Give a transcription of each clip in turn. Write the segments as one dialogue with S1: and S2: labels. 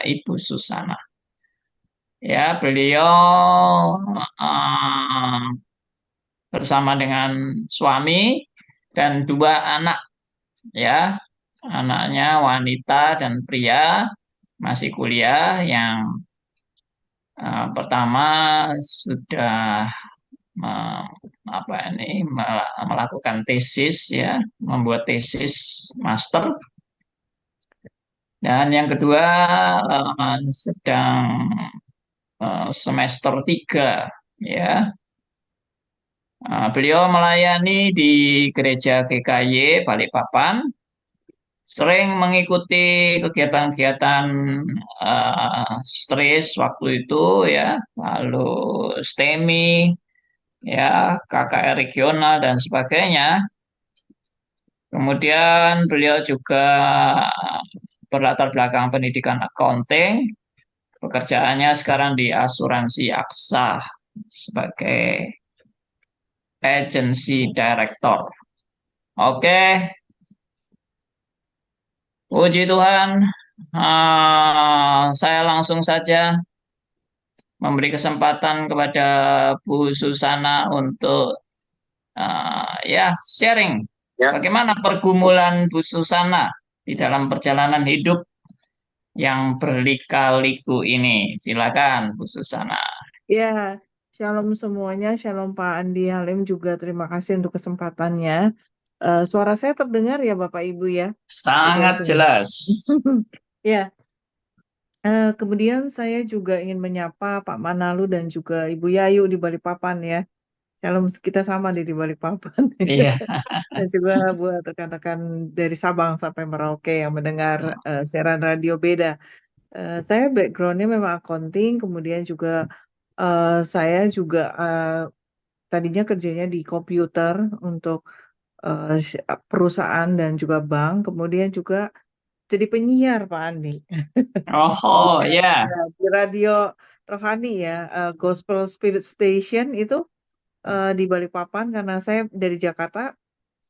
S1: Ibu Susana. Ya, beliau uh, bersama dengan suami dan dua anak, ya, anaknya wanita dan pria masih kuliah. Yang pertama sudah me- melakukan tesis, ya, membuat tesis master, dan yang kedua sedang semester 3, ya. Beliau melayani di gereja GKY Balikpapan, sering mengikuti kegiatan-kegiatan STRIS waktu itu, ya, lalu STEMI, ya, KKR regional dan sebagainya. Kemudian beliau juga berlatar belakang pendidikan accounting. Pekerjaannya sekarang di asuransi AXA sebagai agency director. Oke, puji Tuhan. Saya langsung saja memberi kesempatan kepada Bu Susana untuk ya, sharing
S2: Ya,
S1: bagaimana pergumulan Bu Susana di dalam perjalanan hidup yang berlika-liku ini. Silakan Bu Susana.
S3: Ya, shalom semuanya, shalom Pak Andi Halim juga terima kasih untuk kesempatannya. Suara saya terdengar ya Bapak Ibu ya,
S1: Sangat
S3: situasinya.
S1: jelas.
S3: Ya, kemudian saya juga ingin menyapa Pak Manalu dan juga Ibu Yayu di Balikpapan ya. Shalom, kita sama di Balikpapan.
S1: Iya.
S3: Dan juga buat rekan-rekan dari Sabang sampai Merauke yang mendengar siaran radio beda. Saya backgroundnya memang accounting, kemudian juga saya juga tadinya kerjanya di komputer untuk perusahaan dan juga bank, kemudian juga jadi penyiar Pak Andi.
S1: Oh, ya.
S3: Ya, di radio rohani ya, Gospel Spirit Station itu di Balikpapan karena saya dari Jakarta,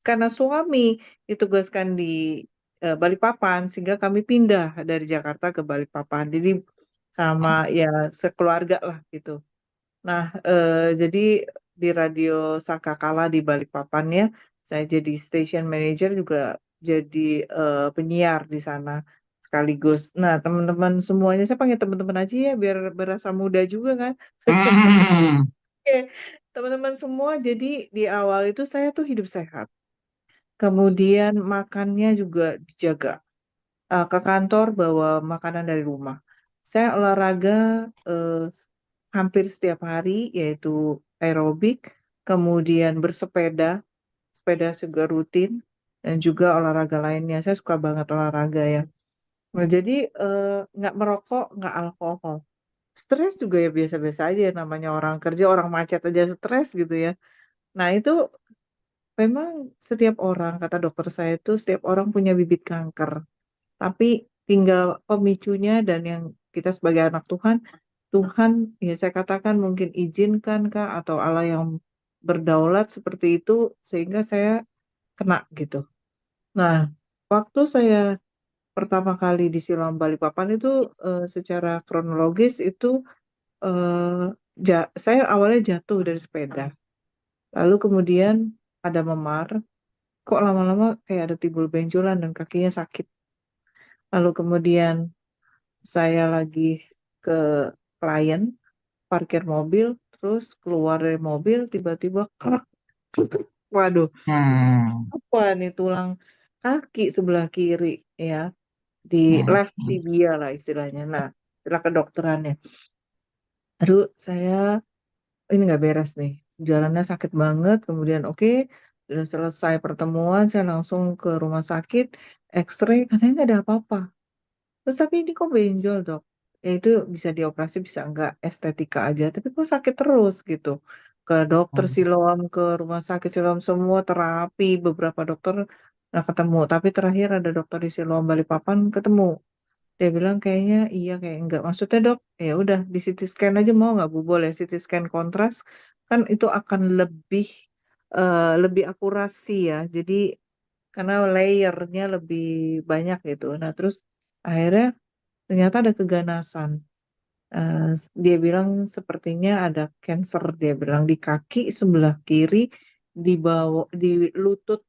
S3: karena suami ditugaskan di Balikpapan sehingga kami pindah dari Jakarta ke Balikpapan. Jadi sama ya sekeluarga lah gitu. Nah, jadi di Radio Sakakala di Balikpapan ya, saya jadi station manager juga jadi penyiar di sana sekaligus. Nah, teman-teman semuanya, saya panggil teman-teman aja ya biar berasa muda juga kan.
S1: Hmm.
S3: Oke, teman-teman semua, jadi di awal itu saya tuh hidup sehat. Kemudian makannya juga dijaga. Ke kantor bawa makanan dari rumah. Saya olahraga eh, hampir setiap hari, yaitu aerobik, kemudian bersepeda, sepeda juga rutin, dan juga olahraga lainnya. Saya suka banget olahraga ya. Nah, jadi nggak merokok, nggak alkohol. Stres juga ya biasa-biasa aja, namanya orang kerja, orang macet aja stres gitu ya. Nah, itu memang setiap orang, kata dokter saya itu, setiap orang punya bibit kanker. Tapi tinggal pemicunya dan yang kita sebagai anak Tuhan, Tuhan ya saya katakan mungkin izinkan Kak atau Allah yang berdaulat seperti itu sehingga saya kena gitu. Nah, waktu saya pertama kali di Siloam Balikpapan itu secara kronologis itu saya awalnya jatuh dari sepeda. Lalu kemudian ada memar, kok lama-lama kayak ada timbul benjolan dan kakinya sakit. Lalu kemudian saya lagi ke klien, parkir mobil, terus keluar dari mobil, tiba-tiba krak. Waduh,
S1: Hmm.
S3: apa nih tulang kaki sebelah kiri ya, di
S1: Hmm.
S3: left tibia lah istilahnya. Nah, istilah kedokterannya. Aduh, saya ini nggak beres nih. Jalannya sakit banget. Kemudian oke, sudah selesai pertemuan, saya langsung ke rumah sakit, X-ray, katanya nggak ada apa-apa. Terus tapi ini kok benjol dok? Ya itu bisa dioperasi bisa enggak estetika aja. Tapi kok sakit terus gitu. Ke dokter Siloam, ke rumah sakit Siloam semua terapi beberapa dokter nggak ketemu. Tapi terakhir ada dokter di Siloam Balikpapan ketemu. Dia bilang kayaknya iya kayak enggak. Maksudnya dok, ya udah di CT scan aja mau nggak bu? Boleh CT scan kontras kan itu akan lebih akurasi ya. Jadi karena layernya lebih banyak gitu. Nah terus akhirnya ternyata ada keganasan. Dia bilang sepertinya ada cancer, dia bilang di kaki sebelah kiri, di bawah, di lutut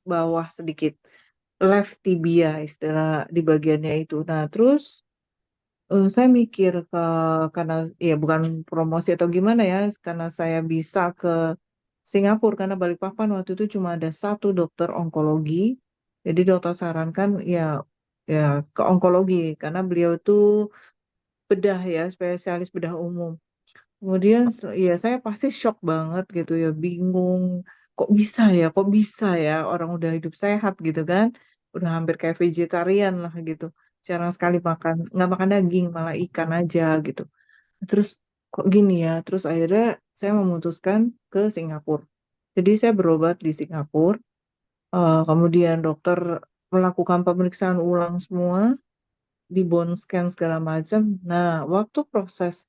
S3: bawah sedikit, left tibia istilah di bagiannya itu. Nah, terus saya mikir karena ya bukan promosi atau gimana ya, karena saya bisa ke Singapura karena Balikpapan waktu itu cuma ada satu dokter onkologi. Jadi dokter sarankan ya ya ke onkologi karena beliau itu bedah ya, spesialis bedah umum. Kemudian ya saya pasti shock banget gitu ya, bingung kok bisa ya orang udah hidup sehat gitu kan, udah hampir kayak vegetarian lah gitu, jarang sekali makan, nggak makan daging malah ikan aja gitu. Terus kok gini ya, terus akhirnya saya memutuskan ke Singapura. Jadi saya berobat di Singapura, kemudian dokter melakukan pemeriksaan ulang semua, di bone scan segala macam. Nah, waktu proses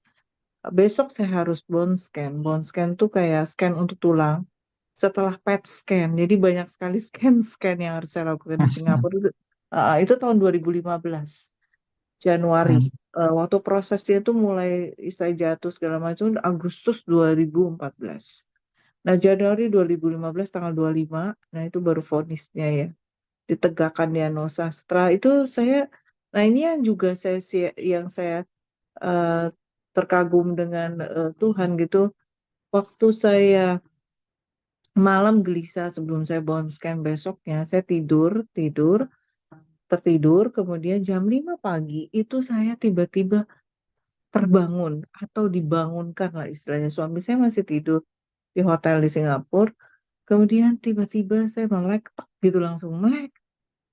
S3: besok saya harus bone scan. Bone scan tuh kayak scan untuk tulang. Setelah PET scan, jadi banyak sekali scan-scan yang harus saya lakukan di Singapura itu. Itu tahun 2015 Januari.
S1: Hmm.
S3: Waktu prosesnya itu mulai saya jatuh segala macam Agustus 2014. Nah, Januari 2015 tanggal 25, nah itu baru vonisnya ya, ditegakkan diagnosa. Setelah itu saya, nah ini yang juga yang saya eh, terkagum dengan Tuhan gitu. Waktu saya malam gelisah sebelum saya bone scan besoknya, saya tidur, tertidur, kemudian jam 5 pagi itu saya tiba-tiba terbangun atau dibangunkan lah istilahnya. Suami saya masih tidur di hotel di Singapura, kemudian tiba-tiba saya melek, tek gitu langsung melek.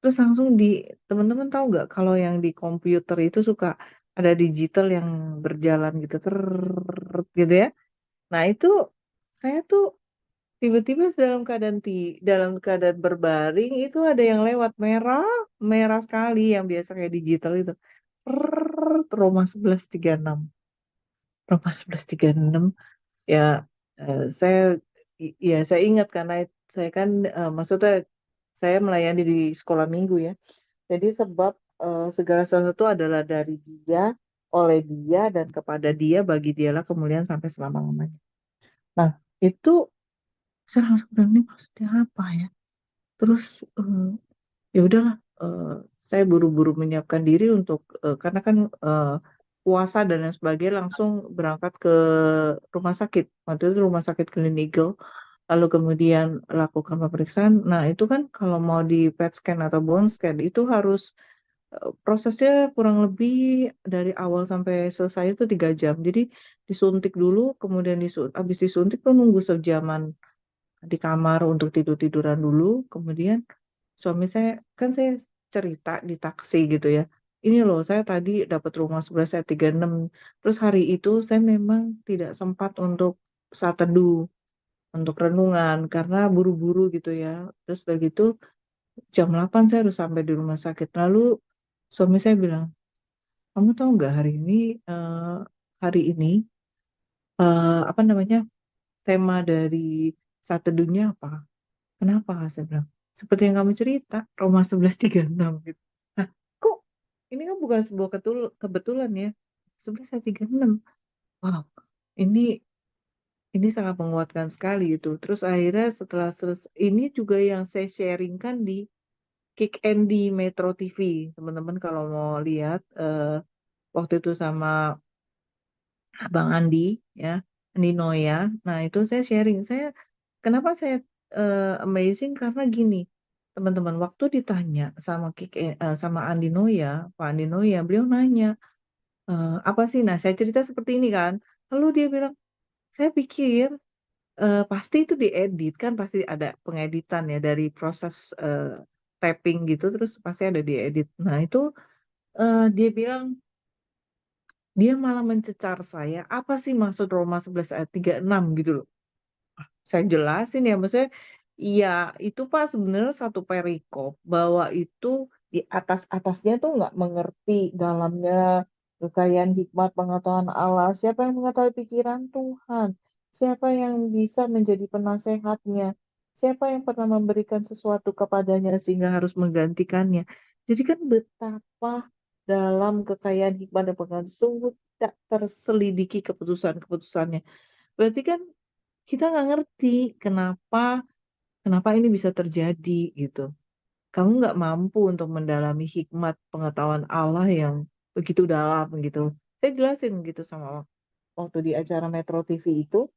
S3: Terus langsung teman-teman tahu nggak kalau yang di komputer itu suka ada digital yang berjalan gitu, gitu ya. Nah itu saya tuh tiba-tiba dalam keadaan berbaring itu ada yang lewat merah, merah sekali yang biasa kayak digital itu. Roma 1136. Roma 1136 ya, saya ya saya ingat karena saya kan maksudnya saya melayani di sekolah minggu ya. Jadi sebab segala sesuatu adalah dari dia, oleh dia dan kepada dia, bagi dialah kemuliaan sampai selama-lamanya. Nah, itu saya langsung bilang ini maksudnya apa ya? Terus ya udahlah, saya buru-buru menyiapkan diri untuk karena kan puasa dan lain sebagainya langsung berangkat ke rumah sakit. Waktu itu rumah sakit Glen Eagle, lalu kemudian lakukan pemeriksaan. Nah, itu kan kalau mau di PET scan atau bone scan itu harus prosesnya kurang lebih dari awal sampai selesai itu 3 jam. Jadi disuntik dulu, kemudian habis disuntik tuh nunggu sejaman di kamar untuk tidur-tiduran dulu, kemudian suami saya kan saya cerita di taksi gitu ya. Ini loh saya tadi dapat rumah 11 saya 36. Terus hari itu saya memang tidak sempat untuk saat teduh, untuk renungan karena buru-buru gitu ya. Terus udah gitu jam 8 saya harus sampai di rumah sakit. Lalu suami saya bilang, "Kamu tahu nggak eh, hari ini apa namanya? Tema dari saat teduhnya apa?" Kenapa? Saya bilang, seperti yang kamu cerita, Roma 1136 gitu. Nah, kok ini kan bukan sebuah kebetulan ya. 1136. Wow, ini ini sangat menguatkan sekali itu. Terus akhirnya setelah selesai, ini juga yang saya sharingkan di Kick Andy Metro TV. Teman-teman kalau mau lihat waktu itu sama Abang Andi ya, Andi Noya. Nah, itu saya sharing. Kenapa saya amazing karena gini, teman-teman, waktu ditanya sama Andi Noya, Pak Andi Noya, beliau nanya, apa sih? Nah, saya cerita seperti ini kan. Lalu dia bilang, saya pikir pasti itu diedit kan, pasti ada pengeditan ya dari proses tapping gitu, terus pasti ada diedit. Nah, itu dia bilang dia malah mencecar saya, apa sih maksud Roma 11 ayat 36 gitu loh. Saya jelasin ya, maksudnya iya itu Pak sebenarnya satu perikop bahwa itu di atasnya tuh nggak mengerti dalamnya kekayaan hikmat pengetahuan Allah. Siapa yang mengetahui pikiran Tuhan? Siapa yang bisa menjadi penasehatnya? Siapa yang pernah memberikan sesuatu kepadanya sehingga harus menggantikannya? Jadi kan betapa dalam kekayaan hikmah dan pengetahuan sungguh tidak terselidiki keputusan-keputusannya. Berarti kan kita nggak ngerti kenapa kenapa ini bisa terjadi gitu. Kamu nggak mampu untuk mendalami hikmat pengetahuan Allah yang begitu dalam gitu. Saya jelasin gitu sama waktu di acara Metro TV itu.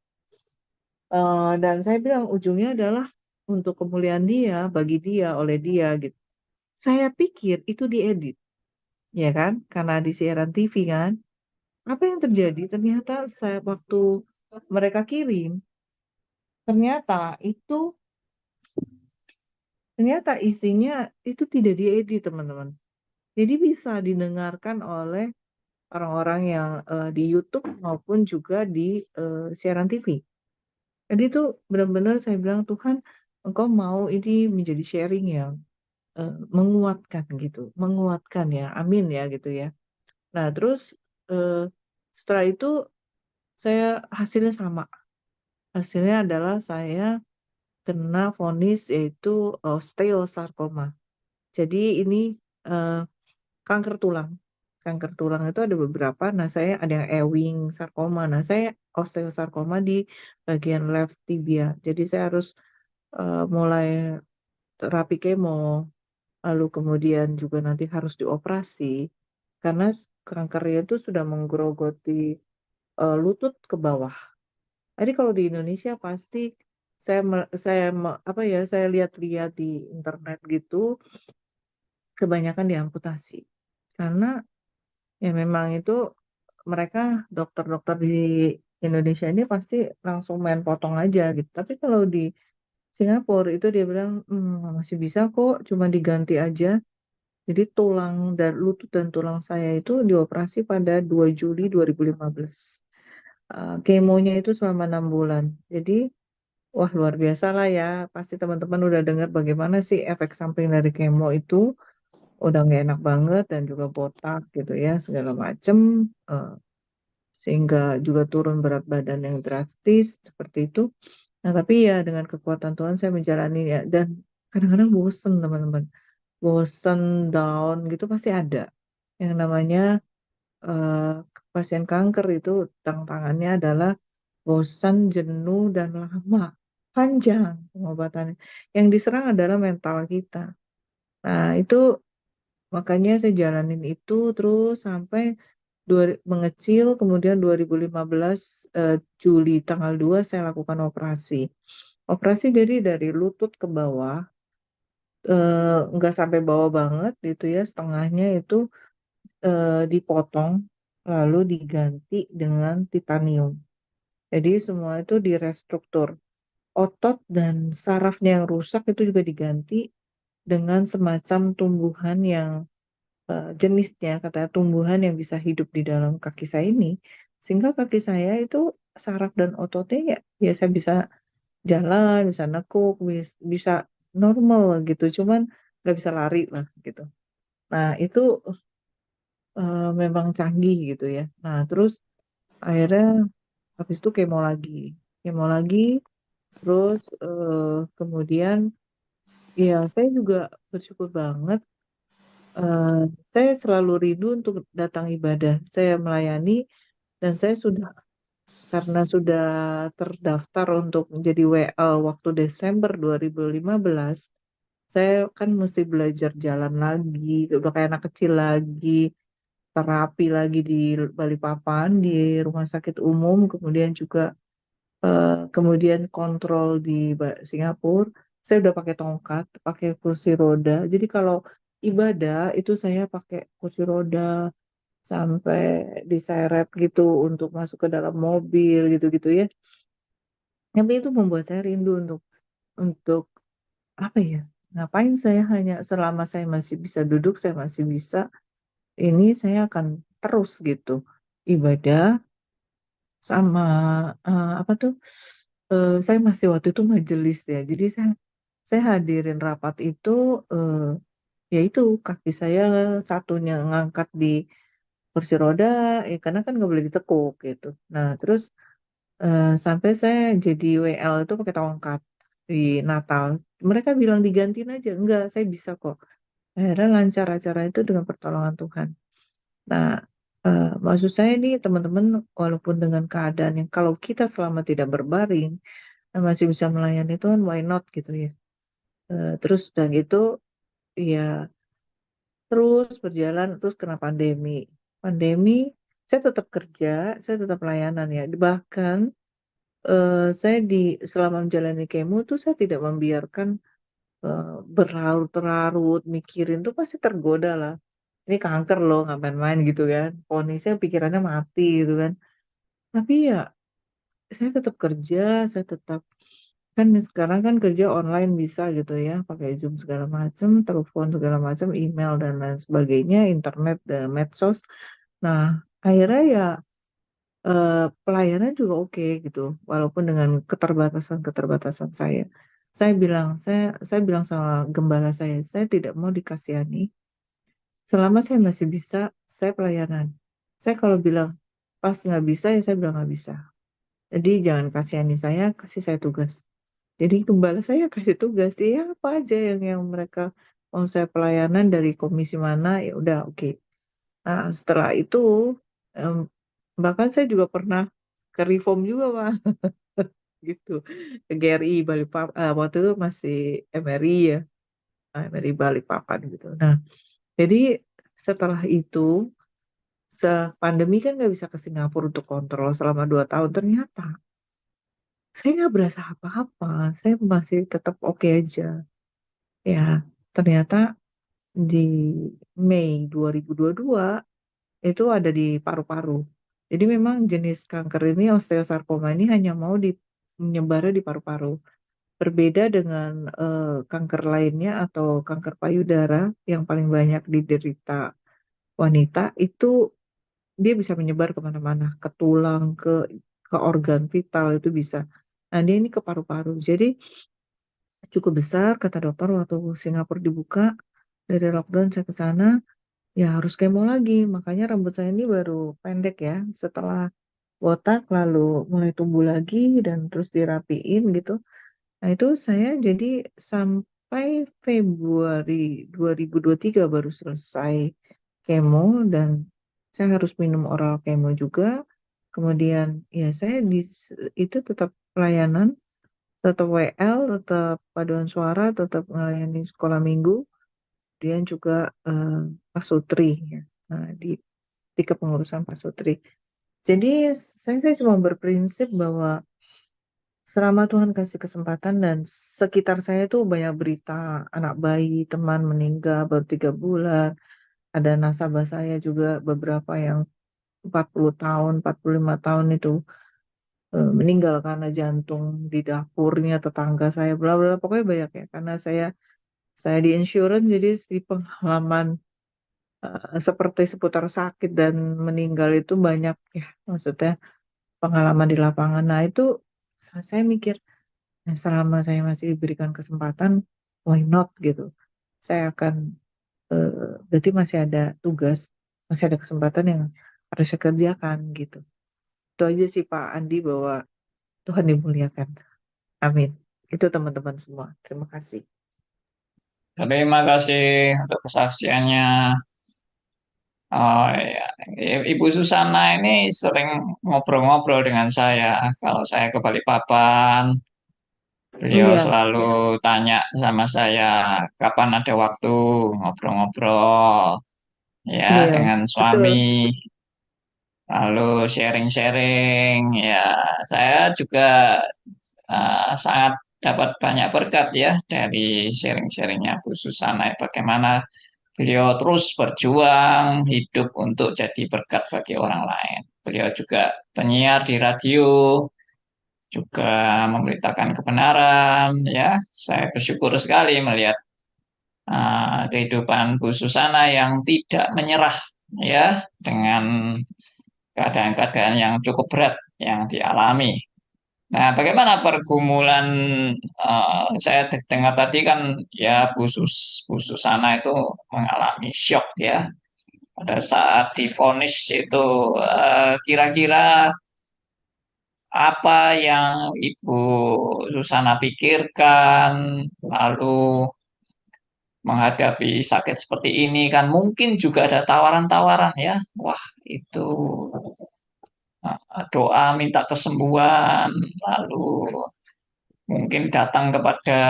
S3: Dan saya bilang ujungnya adalah untuk kemuliaan dia, bagi dia, oleh dia gitu. Saya pikir itu diedit, ya kan? Karena di siaran TV kan. Apa yang terjadi? Ternyata saya waktu mereka kirim, ternyata itu ternyata isinya itu tidak diedit, teman-teman. Jadi bisa didengarkan oleh orang-orang yang di YouTube maupun juga di siaran TV. Jadi itu benar-benar saya bilang Tuhan, Engkau mau ini menjadi sharing yang menguatkan gitu, menguatkan ya, amin ya gitu ya. Nah terus eh, setelah itu saya hasilnya sama, hasilnya adalah saya kena vonis yaitu osteosarkoma. Jadi ini eh, kanker tulang. Kanker tulang itu ada beberapa. Nah, saya ada yang Ewing sarkoma. Nah, saya osteosarkoma di bagian left tibia. Jadi saya harus mulai terapi kemo, lalu kemudian juga nanti harus dioperasi karena kankernya itu sudah menggerogoti lutut ke bawah. Jadi kalau di Indonesia pasti apa ya saya lihat-lihat di internet gitu kebanyakan diamputasi karena ya memang itu mereka dokter-dokter di Indonesia ini pasti langsung main potong aja gitu. Tapi kalau di Singapura itu dia bilang masih bisa kok, cuma diganti aja. Jadi tulang dan lutut dan tulang saya itu dioperasi pada 2 Juli 2015. Kemonya itu selama 6 bulan. Jadi wah luar biasa lah ya. Pasti teman-teman udah dengar bagaimana sih efek samping dari kemo itu. Udah nggak enak banget dan juga botak gitu ya segala macem. Eh, Sehingga juga turun berat badan yang drastis seperti itu. Nah, tapi ya dengan kekuatan Tuhan saya menjalani ya dan kadang-kadang bosen teman-teman. Bosen down gitu pasti ada. Yang namanya eh, pasien kanker itu tantangannya adalah bosan, jenuh dan lama. Panjang pengobatannya. Yang diserang adalah mental kita. Nah, itu makanya saya jalanin itu terus sampai mengecil, kemudian 2015 Juli tanggal 2 saya lakukan operasi. Operasi jadi dari lutut ke bawah, nggak sampai bawah banget gitu ya, setengahnya itu dipotong, lalu diganti dengan titanium. Jadi semua itu direstruktur. Otot dan sarafnya yang rusak itu juga diganti dengan semacam tumbuhan yang jenisnya katanya tumbuhan yang bisa hidup di dalam kaki saya ini sehingga kaki saya itu saraf dan ototnya ya biasa bisa jalan bisa nekuk bisa normal gitu cuman nggak bisa lari lah gitu. Nah itu memang canggih gitu ya. Nah terus akhirnya habis itu kemo lagi terus kemudian ya saya juga bersyukur banget. eh, saya selalu rindu untuk datang ibadah. Saya melayani dan saya sudah karena sudah terdaftar untuk menjadi WL waktu Desember 2015. Saya kan mesti belajar jalan lagi, udah kayak anak kecil lagi, terapi lagi di Balikpapan di rumah sakit umum, kemudian juga kemudian kontrol di Singapura. Saya udah pakai tongkat, pakai kursi roda. Jadi kalau ibadah itu saya pakai kursi roda sampai diseret gitu untuk masuk ke dalam mobil gitu-gitu ya. Tapi itu membuat saya rindu untuk apa ya? Ngapain saya hanya selama saya masih bisa duduk, saya masih bisa ini saya akan terus gitu ibadah sama apa tuh? Saya masih waktu itu majelis ya. Jadi saya hadirin rapat itu eh, yaitu kaki saya satunya ngangkat di kursi roda ya karena kan nggak boleh ditekuk gitu. Nah terus sampai saya jadi WL itu pakai tongkat di Natal. Mereka bilang digantiin aja, enggak saya bisa kok. Akhirnya lancar acara itu dengan pertolongan Tuhan. Nah, maksud saya nih teman-teman, walaupun dengan keadaan yang kalau kita selama tidak berbaring masih bisa melayani Tuhan, why not gitu ya. Terus dan gitu ya terus berjalan terus kena pandemi. Pandemi saya tetap kerja, saya tetap pelayanan ya. Bahkan saya selama menjalani kemo tuh saya tidak membiarkan berlarut-larut mikirin tuh pasti tergoda lah. Ini kanker loh, ngapain main gitu kan. Ponisnya pikirannya mati gitu kan. Tapi ya saya tetap kerja, saya tetap kan sekarang kan kerja online bisa gitu ya, pakai Zoom segala macam, telepon segala macam, email dan lain sebagainya, internet dan medsos. Nah, akhirnya ya pelayanan juga oke gitu, walaupun dengan keterbatasan-keterbatasan saya. Saya bilang sama gembala saya tidak mau dikasihani. Selama saya masih bisa, saya pelayanan. Saya kalau bilang pas nggak bisa ya saya bilang nggak bisa. Jadi jangan kasihani saya, kasih saya tugas. Jadi gembala saya kasih tugas, ya apa aja yang mereka mau saya pelayanan dari komisi mana ya udah oke. Nah setelah itu em, bahkan saya juga pernah ke Reform juga Pak gitu. Ke GRI Balikpapan, waktu itu masih MRI ya, MRI Balikpapan gitu. Nah jadi setelah itu pandemi kan nggak bisa ke Singapura untuk kontrol selama 2 tahun. Ternyata saya nggak berasa apa-apa. Saya masih tetap oke aja. Ya, ternyata di Mei 2022 itu ada di paru-paru. Jadi memang jenis kanker ini, osteosarkoma ini hanya mau menyebarnya di paru-paru. Berbeda dengan kanker lainnya atau kanker payudara yang paling banyak diderita wanita, itu dia bisa menyebar kemana-mana, ke tulang, ke organ vital itu bisa. Nah, dia ini ke paru-paru. Jadi cukup besar, kata dokter waktu Singapura dibuka, dari lockdown saya ke sana, ya harus kemo lagi. Makanya rambut saya ini baru pendek ya, setelah botak lalu mulai tumbuh lagi dan terus dirapiin gitu. Nah itu saya jadi sampai Februari 2023 baru selesai kemo dan saya harus minum oral kemo juga. Kemudian ya saya itu tetap pelayanan, tetap WL, tetap paduan suara, tetap melayani sekolah minggu, kemudian juga pasutri ya, nah, di kepengurusan pasutri. Jadi saya cuma berprinsip bahwa selama Tuhan kasih kesempatan dan sekitar saya tuh banyak berita anak bayi, teman meninggal baru 3 bulan. Ada nasabah saya juga beberapa yang 40 tahun, 45 tahun itu meninggal karena jantung di dapurnya tetangga saya, bla bla. Pokoknya banyak ya. Karena saya di insurance jadi di pengalaman seperti seputar sakit dan meninggal itu banyak ya. Maksudnya pengalaman di lapangan. Nah itu saya mikir, nah, selama saya masih diberikan kesempatan, why not gitu. Saya akan, berarti masih ada tugas, masih ada kesempatan yang harus saya kerjakan gitu. Itu aja sih Pak Andi bahwa Tuhan dimuliakan. Amin. Itu teman-teman semua. Terima kasih.
S1: Terima kasih untuk kesaksiannya. Oh, ya. Ibu Susana ini sering ngobrol-ngobrol dengan saya. Kalau saya ke Balikpapan, beliau
S3: Iya,
S1: selalu tanya sama saya kapan ada waktu ngobrol-ngobrol ya
S3: iya,
S1: dengan
S3: betul.
S1: suami, lalu sharing-sharing. Ya, saya juga sangat dapat banyak berkat ya dari sharing-sharingnya Bu Susana. Bagaimana beliau terus berjuang hidup untuk jadi berkat bagi orang lain. Beliau juga penyiar di radio, juga memberitakan kebenaran. Ya, saya bersyukur sekali melihat kehidupan Bu Susana yang tidak menyerah ya dengan keadaan-keadaan yang cukup berat yang dialami. Nah, bagaimana pergumulan saya dengar tadi kan ya Bu Susana itu mengalami shock ya pada saat divonis itu kira-kira apa yang Ibu Susana pikirkan lalu menghadapi sakit seperti ini kan mungkin juga ada tawaran-tawaran ya. Wah, itu doa minta kesembuhan, lalu mungkin datang kepada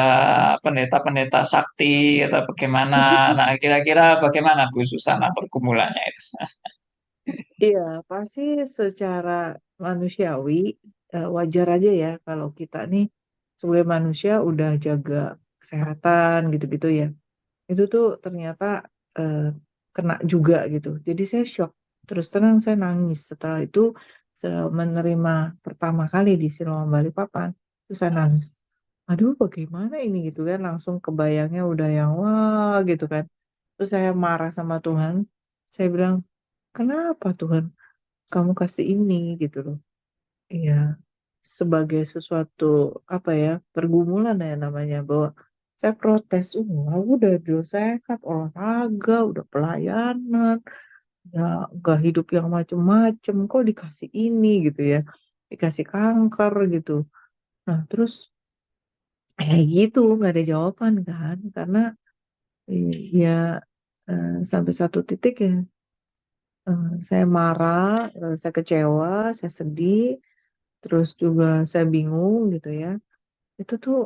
S1: pendeta-pendeta sakti atau bagaimana. Nah, kira-kira bagaimana Bu Susana pergumulannya itu?
S3: Iya, pasti secara manusiawi wajar aja ya kalau kita nih sebagai manusia udah jaga kesehatan gitu-gitu ya. Itu tuh ternyata eh, kena juga gitu. Jadi saya shock. Terus terang saya nangis. Setelah itu saya menerima pertama kali di Siloam Balikpapan, terus saya nangis. Aduh, bagaimana ini gitu kan? Langsung kebayangnya udah yang wah gitu kan. Terus saya marah sama Tuhan. Saya bilang, kenapa Tuhan kamu kasih ini gitu loh? Iya, sebagai sesuatu apa ya pergumulan ya namanya bahwa saya protes, aku udah dulu sehat, olahraga, udah pelayanan, nggak hidup yang macem-macem, kok dikasih ini gitu ya, dikasih kanker gitu. Nah terus gitu nggak ada jawaban kan, karena ya sampai satu titik ya saya marah, saya kecewa, saya sedih, terus juga saya bingung gitu ya. Itu tuh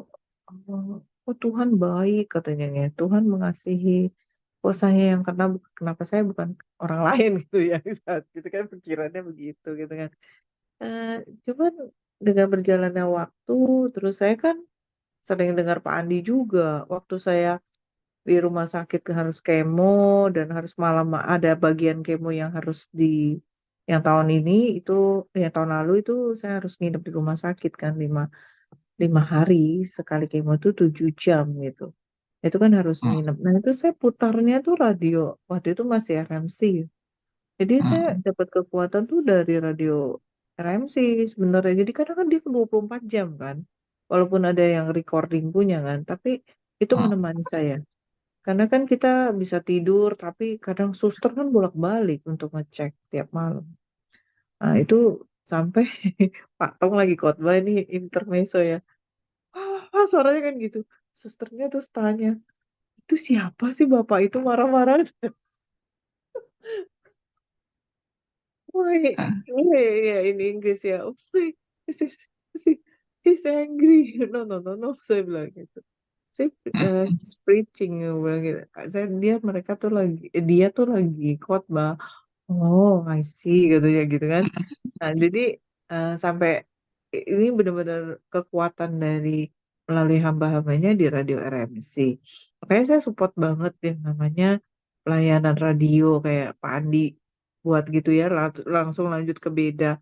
S3: oh, oh Tuhan baik katanya ya. Tuhan mengasihi. Kok saya yang kena kenapa saya bukan orang lain gitu ya saat gitu kan pikirannya begitu gitu kan. Eh, Cuman dengan berjalannya waktu terus saya kan sering dengar Pak Andi juga waktu saya di rumah sakit harus kemo dan harus malam ada bagian kemo yang harus yang tahun ini itu ya tahun lalu itu saya harus nginep di rumah sakit kan 5 hari sekali kemo itu 7 jam gitu. Itu kan harus
S1: Hmm,
S3: nginep. Nah itu saya putarnya tuh radio. Waktu itu masih RMC. Jadi saya
S1: hmm,
S3: dapat kekuatan tuh dari radio RMC sebenarnya. Jadi kadang kan dia 24 jam kan. Walaupun ada yang recording punya kan. Tapi itu
S1: hmm,
S3: menemani saya. Karena kan kita bisa tidur tapi kadang suster kan bolak-balik untuk ngecek tiap malam. Nah itu sampai Pak Tong lagi khotbah ini intermezzo ya. Suaranya kan gitu. Susternya terus tanya, itu siapa sih bapak itu marah-marah? Why,
S1: hmm,
S3: why ya ini Inggris ya. Why, is is- he's angry. No, no, no, no. Saya bilang gitu. Saya he's preaching, saya bilang gitu. Mereka tuh dia tuh lagi khotbah. Oh, I see, katanya gitu kan. Nah, jadi sampai ini benar-benar kekuatan dari melalui hamba-hambanya di radio RMC. Makanya saya support banget yang namanya pelayanan radio kayak Pak Andi buat gitu ya, langsung lanjut ke beda.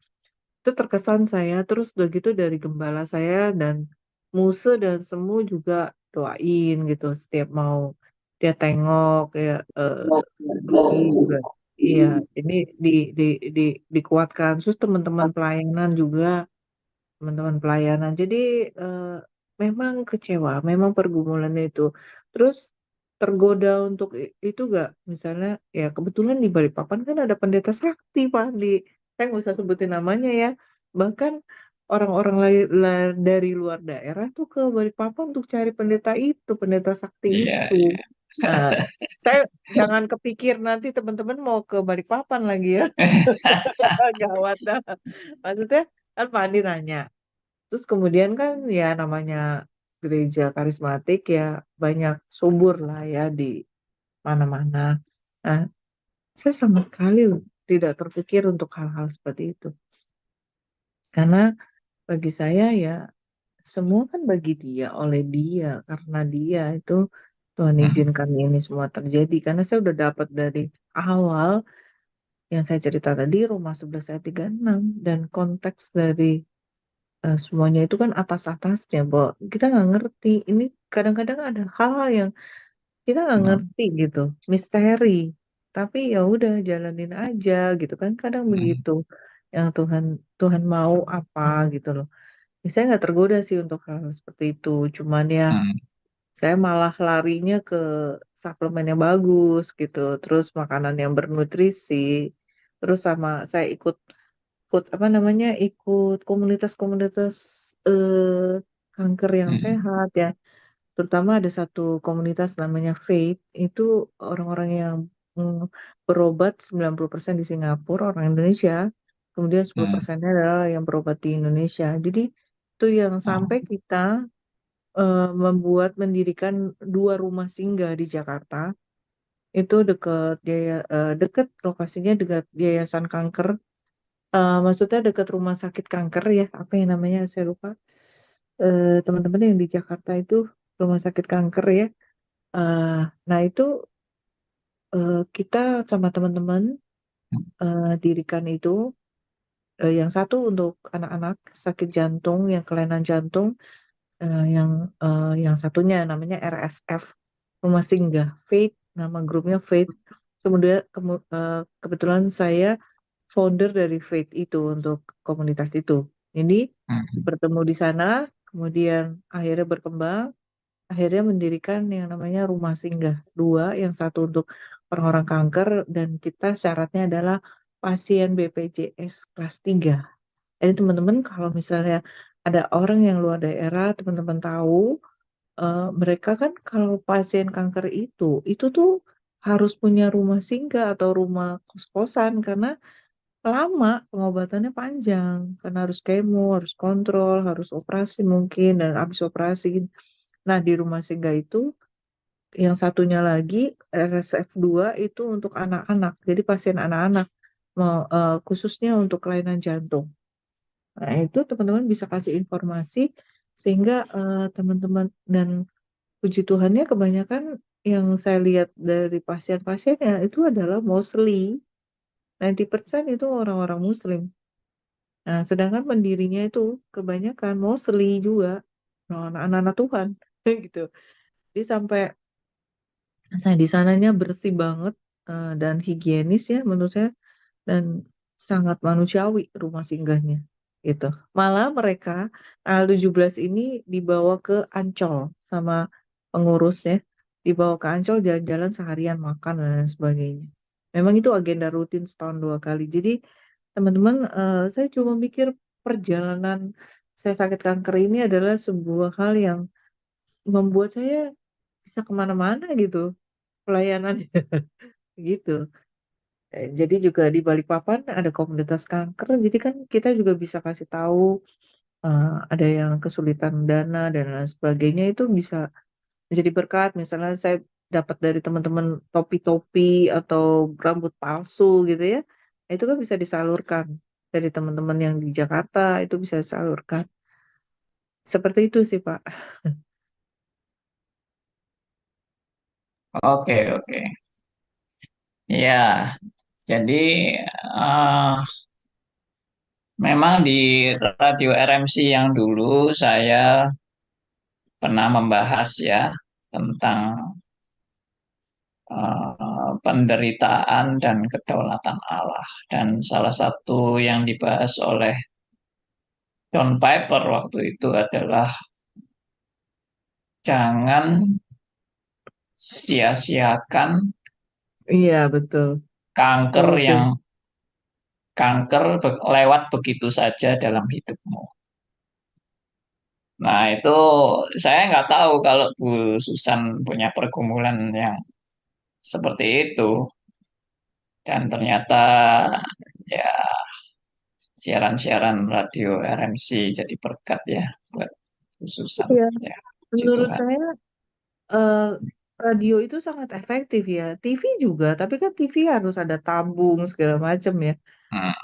S3: Itu terkesan saya, terus udah gitu dari gembala saya dan Muse dan semua juga doain gitu setiap mau dia tengok ya ini juga iya ini di di di dikuatkan terus teman-teman pelayanan juga teman-teman pelayanan jadi eh, memang kecewa memang pergumulannya itu terus tergoda untuk itu gak misalnya ya kebetulan di Balikpapan kan ada pendeta sakti Pak di saya nggak usah sebutin namanya ya bahkan orang-orang dari luar daerah tuh ke Balikpapan untuk cari pendeta itu pendeta sakti
S1: iya,
S3: itu.
S1: iya.
S3: Nah, saya jangan kepikir nanti teman-teman mau ke Balikpapan lagi ya. Gawat dah. Maksudnya kan Pak Andi nanya. Terus kemudian kan ya namanya gereja karismatik ya banyak subur lah ya di mana-mana. Nah, saya sama sekali tidak terpikir untuk hal-hal seperti itu. Karena bagi saya ya semua kan bagi dia, oleh dia, karena dia itu Tuhan
S1: Hmm,
S3: izinkan ini semua terjadi. Karena saya udah dapat dari awal yang saya cerita tadi rumah sebelah saya 36 dan konteks dari semuanya itu kan atas-atasnya bahwa kita nggak ngerti ini kadang-kadang ada hal-hal yang kita nggak
S1: hmm,
S3: ngerti gitu misteri tapi ya udah jalanin aja gitu kan kadang
S1: hmm,
S3: begitu yang Tuhan Tuhan mau apa gitu loh. Ya, saya nggak tergoda sih untuk hal seperti itu cuman ya
S1: hmm,
S3: saya malah larinya ke suplemen yang bagus gitu terus makanan yang bernutrisi terus sama saya ikut ikut apa namanya ikut komunitas-komunitas kanker yang
S1: hmm,
S3: sehat ya Terutama ada satu komunitas namanya Faith, itu orang-orang yang mm, berobat 90% di Singapura, orang Indonesia, kemudian sepuluh
S1: Hmm.
S3: persennya adalah yang berobat di Indonesia. Jadi itu yang sampai
S1: Oh.
S3: kita mendirikan dua rumah singgah di Jakarta, itu dekat lokasinya dekat Yayasan Kanker. Maksudnya dekat rumah sakit kanker ya, apa yang namanya saya lupa. Teman-teman yang di Jakarta itu rumah sakit kanker ya. Eh, nah itu kita sama teman-teman dirikan itu, yang satu untuk anak-anak sakit jantung, yang kelainan jantung, yang satunya namanya RSF, Rumah Singgah Faith, nama grupnya Faith. Kebetulan saya founder dari Faith itu untuk komunitas itu. Jadi
S1: Hmm.
S3: bertemu di sana, kemudian akhirnya berkembang, akhirnya mendirikan yang namanya Rumah Singgah dua, yang satu untuk orang-orang kanker, dan kita syaratnya adalah pasien BPJS kelas 3. Jadi teman-teman kalau misalnya ada orang yang luar daerah, teman-teman tahu, mereka kan kalau pasien kanker itu tuh harus punya rumah singgah atau rumah kos-kosan karena lama, pengobatannya panjang, karena harus kemo, harus kontrol, harus operasi mungkin, dan habis operasi. Nah, di rumah singgah itu, yang satunya lagi, RSF 2 itu untuk anak-anak. Jadi pasien anak-anak, khususnya untuk kelainan jantung. Nah, itu teman-teman bisa kasih informasi sehingga teman-teman, dan puji Tuhannya kebanyakan yang saya lihat dari pasien-pasiennya itu adalah mostly 90% itu orang-orang Muslim. Nah, sedangkan pendirinya itu kebanyakan mostly juga anak-anak Tuhan gitu. Jadi sampai saya di sananya bersih banget, dan higienis ya menurut saya, dan sangat manusiawi rumah singgahnya gitu. Malah mereka tanggal 17 ini dibawa ke Ancol sama pengurusnya, dibawa ke Ancol jalan-jalan seharian, makan dan lain sebagainya. Memang itu agenda rutin setahun 2 kali. Jadi teman-teman, saya cuma mikir perjalanan saya sakit kanker ini adalah sebuah hal yang membuat saya bisa kemana-mana gitu pelayanannya gitu. Jadi juga di Balikpapan ada komunitas kanker, jadi kan kita juga bisa kasih tahu, ada yang kesulitan dana dan lain sebagainya, itu bisa menjadi berkat. Misalnya saya dapat dari teman-teman topi-topi atau rambut palsu gitu ya, itu kan bisa disalurkan dari teman-teman yang di Jakarta, itu bisa disalurkan. Seperti itu sih Pak.
S1: Oke, oke. Ya, jadi eh, memang di radio RMC yang dulu saya pernah membahas ya tentang penderitaan dan kedaulatan Allah. Dan salah satu yang dibahas oleh John Piper waktu itu adalah jangan sia-siakan
S3: Iya betul.
S1: kanker
S3: Oke.
S1: yang lewat begitu saja dalam hidupmu. Nah, itu saya nggak tahu kalau Bu Susan punya pergumulan yang seperti itu. Dan ternyata ya siaran-siaran radio RMC jadi berkat ya buat Bu Susan.
S3: Iya,
S1: Ya, puji
S3: menurut
S1: Tuhan.
S3: saya eh, radio itu sangat efektif ya. TV juga, tapi kan TV harus ada tabung segala macam ya.
S1: Hmm,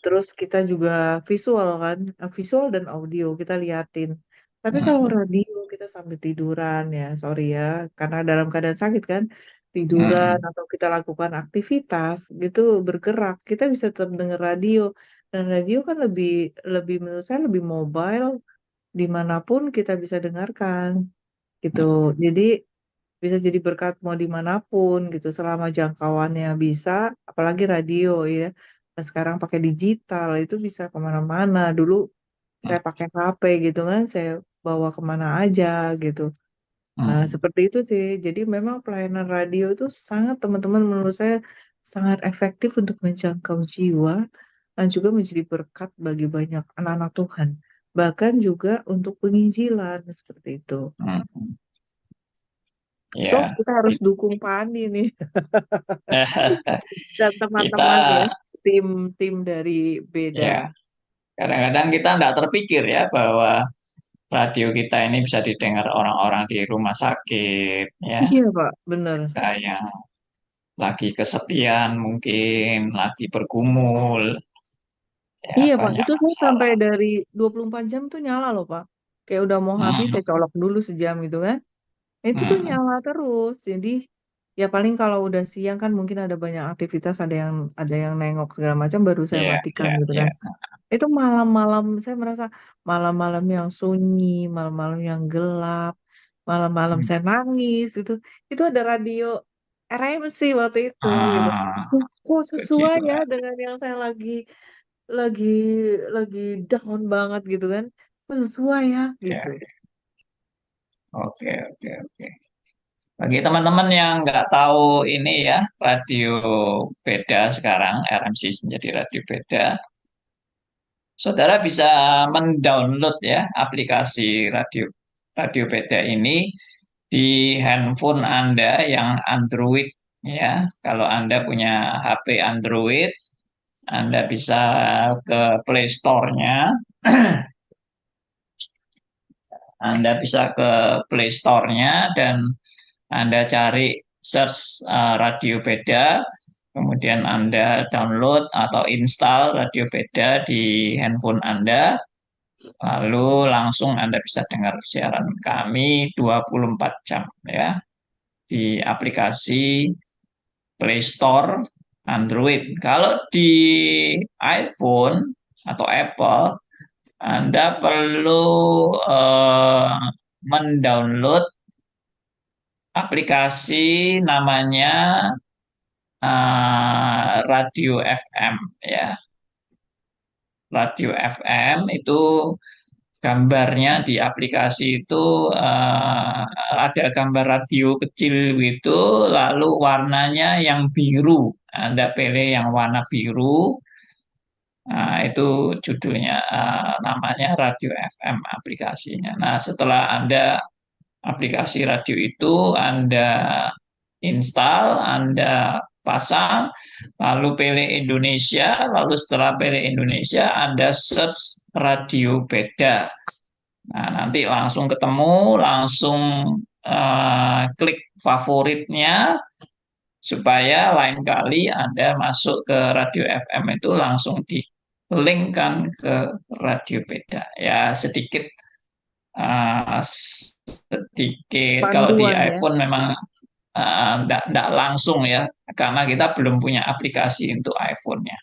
S3: Terus kita juga visual kan, visual dan audio kita liatin. Tapi kalau
S1: hmm,
S3: radio kita sambil tiduran ya, sorry ya, karena dalam keadaan sakit kan, tiduran
S1: hmm,
S3: atau kita lakukan aktivitas gitu, bergerak, kita bisa tetap dengar radio. Dan radio kan lebih lebih menurut saya lebih mobile, dimanapun kita bisa dengarkan gitu.
S1: hmm,
S3: Jadi bisa jadi berkat mau dimanapun gitu selama jangkauannya bisa, apalagi radio ya. Nah, sekarang pakai digital itu bisa kemana-mana. Dulu
S1: hmm,
S3: saya pakai HP gitu kan, saya bawa kemana aja gitu. Nah,
S1: hmm,
S3: seperti itu sih. Jadi memang pelayanan radio itu sangat, teman-teman, menurut saya sangat efektif untuk menjangkau jiwa dan juga menjadi berkat bagi banyak anak-anak Tuhan. Bahkan juga untuk penginjilan seperti itu.
S1: hmm.
S3: So,
S1: Ya.
S3: kita harus dukung Pani nih dan
S1: Kita
S3: teman-teman ya, tim-tim dari
S1: ya
S3: Beda.
S1: kadang-kadang kita nggak terpikir ya bahwa radio kita ini bisa didengar orang-orang di rumah sakit, ya,
S3: Iya, Pak, bener.
S1: kita yang lagi kesepian mungkin, lagi bergumul, ya
S3: Iya, Pak,
S1: banyak
S3: itu saya sampai
S1: masalah.
S3: dari 24 jam tuh nyala loh, Pak. Kayak udah mau habis,
S1: Hmm,
S3: saya colok dulu sejam gitu kan. Nah, itu tuh
S1: hmm,
S3: nyala terus. Jadi, ya paling kalau udah siang kan mungkin ada banyak aktivitas, ada yang nengok segala macam, baru saya
S1: ya,
S3: matikan
S1: ya,
S3: gitu
S1: ya,
S3: kan. Itu malam-malam, saya merasa malam-malam yang sunyi, malam-malam yang gelap, malam-malam
S1: hmm,
S3: saya nangis gitu. Itu ada radio RMC waktu itu gitu.
S1: ah,
S3: Kok
S1: setuju
S3: sesuai
S1: itu,
S3: ya dengan yang saya lagi lagi down banget gitu kan. Kok sesuai ya
S1: ya,
S3: gitu.
S1: oke, oke, oke. Bagi teman-teman yang nggak tahu ini ya, radio beda sekarang, RMC menjadi radio beda, saudara bisa mendownload ya aplikasi radio radio beda ini di handphone Anda yang Android, ya. Kalau Anda punya HP Android, Anda bisa ke Play Store-nya, Anda bisa ke Play Store-nya dan Anda cari search radio beda, kemudian Anda download atau install radio beda di handphone Anda, lalu langsung Anda bisa dengar siaran kami 24 jam ya di aplikasi Play Store Android. Kalau di iPhone atau Apple, Anda perlu mendownload aplikasi namanya Radio FM ya. Radio FM itu gambarnya di aplikasi itu ada gambar radio kecil gitu, lalu warnanya yang biru. Anda pilih yang warna biru, nah, itu judulnya, namanya Radio FM aplikasinya. Nah, setelah Anda aplikasi radio itu Anda install, Anda pasang, lalu pilih Indonesia, lalu setelah pilih Indonesia, Anda search radio beda. Nah, nanti langsung ketemu, langsung klik favoritnya, supaya lain kali Anda masuk ke radio FM itu langsung di-linkkan ke radio beda. Ya, sedikit kalau di
S3: Panduan ya.
S1: iPhone memang enggak langsung ya, karena kita belum punya aplikasi untuk iPhone-nya.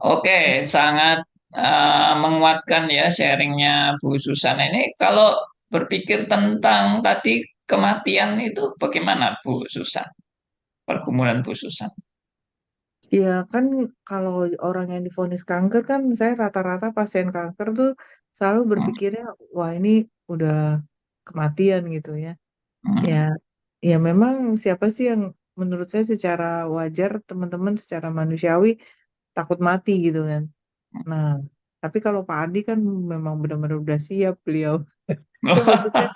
S1: Oke, sangat menguatkan ya sharingnya Bu Susan ini. Kalau berpikir tentang tadi kematian itu bagaimana Bu Susan? Pergumulan Bu Susan.
S3: Iya kan kalau orang yang divonis kanker kan saya rata-rata pasien kanker tuh selalu
S1: Hmm,
S3: berpikirnya wah ini udah kematian gitu ya. Ya,
S1: hmm,
S3: ya memang siapa sih yang menurut saya secara wajar teman-teman secara manusiawi takut mati gitu kan. Nah, tapi kalau Pak Adi kan memang benar-benar udah siap beliau. Ya maksudnya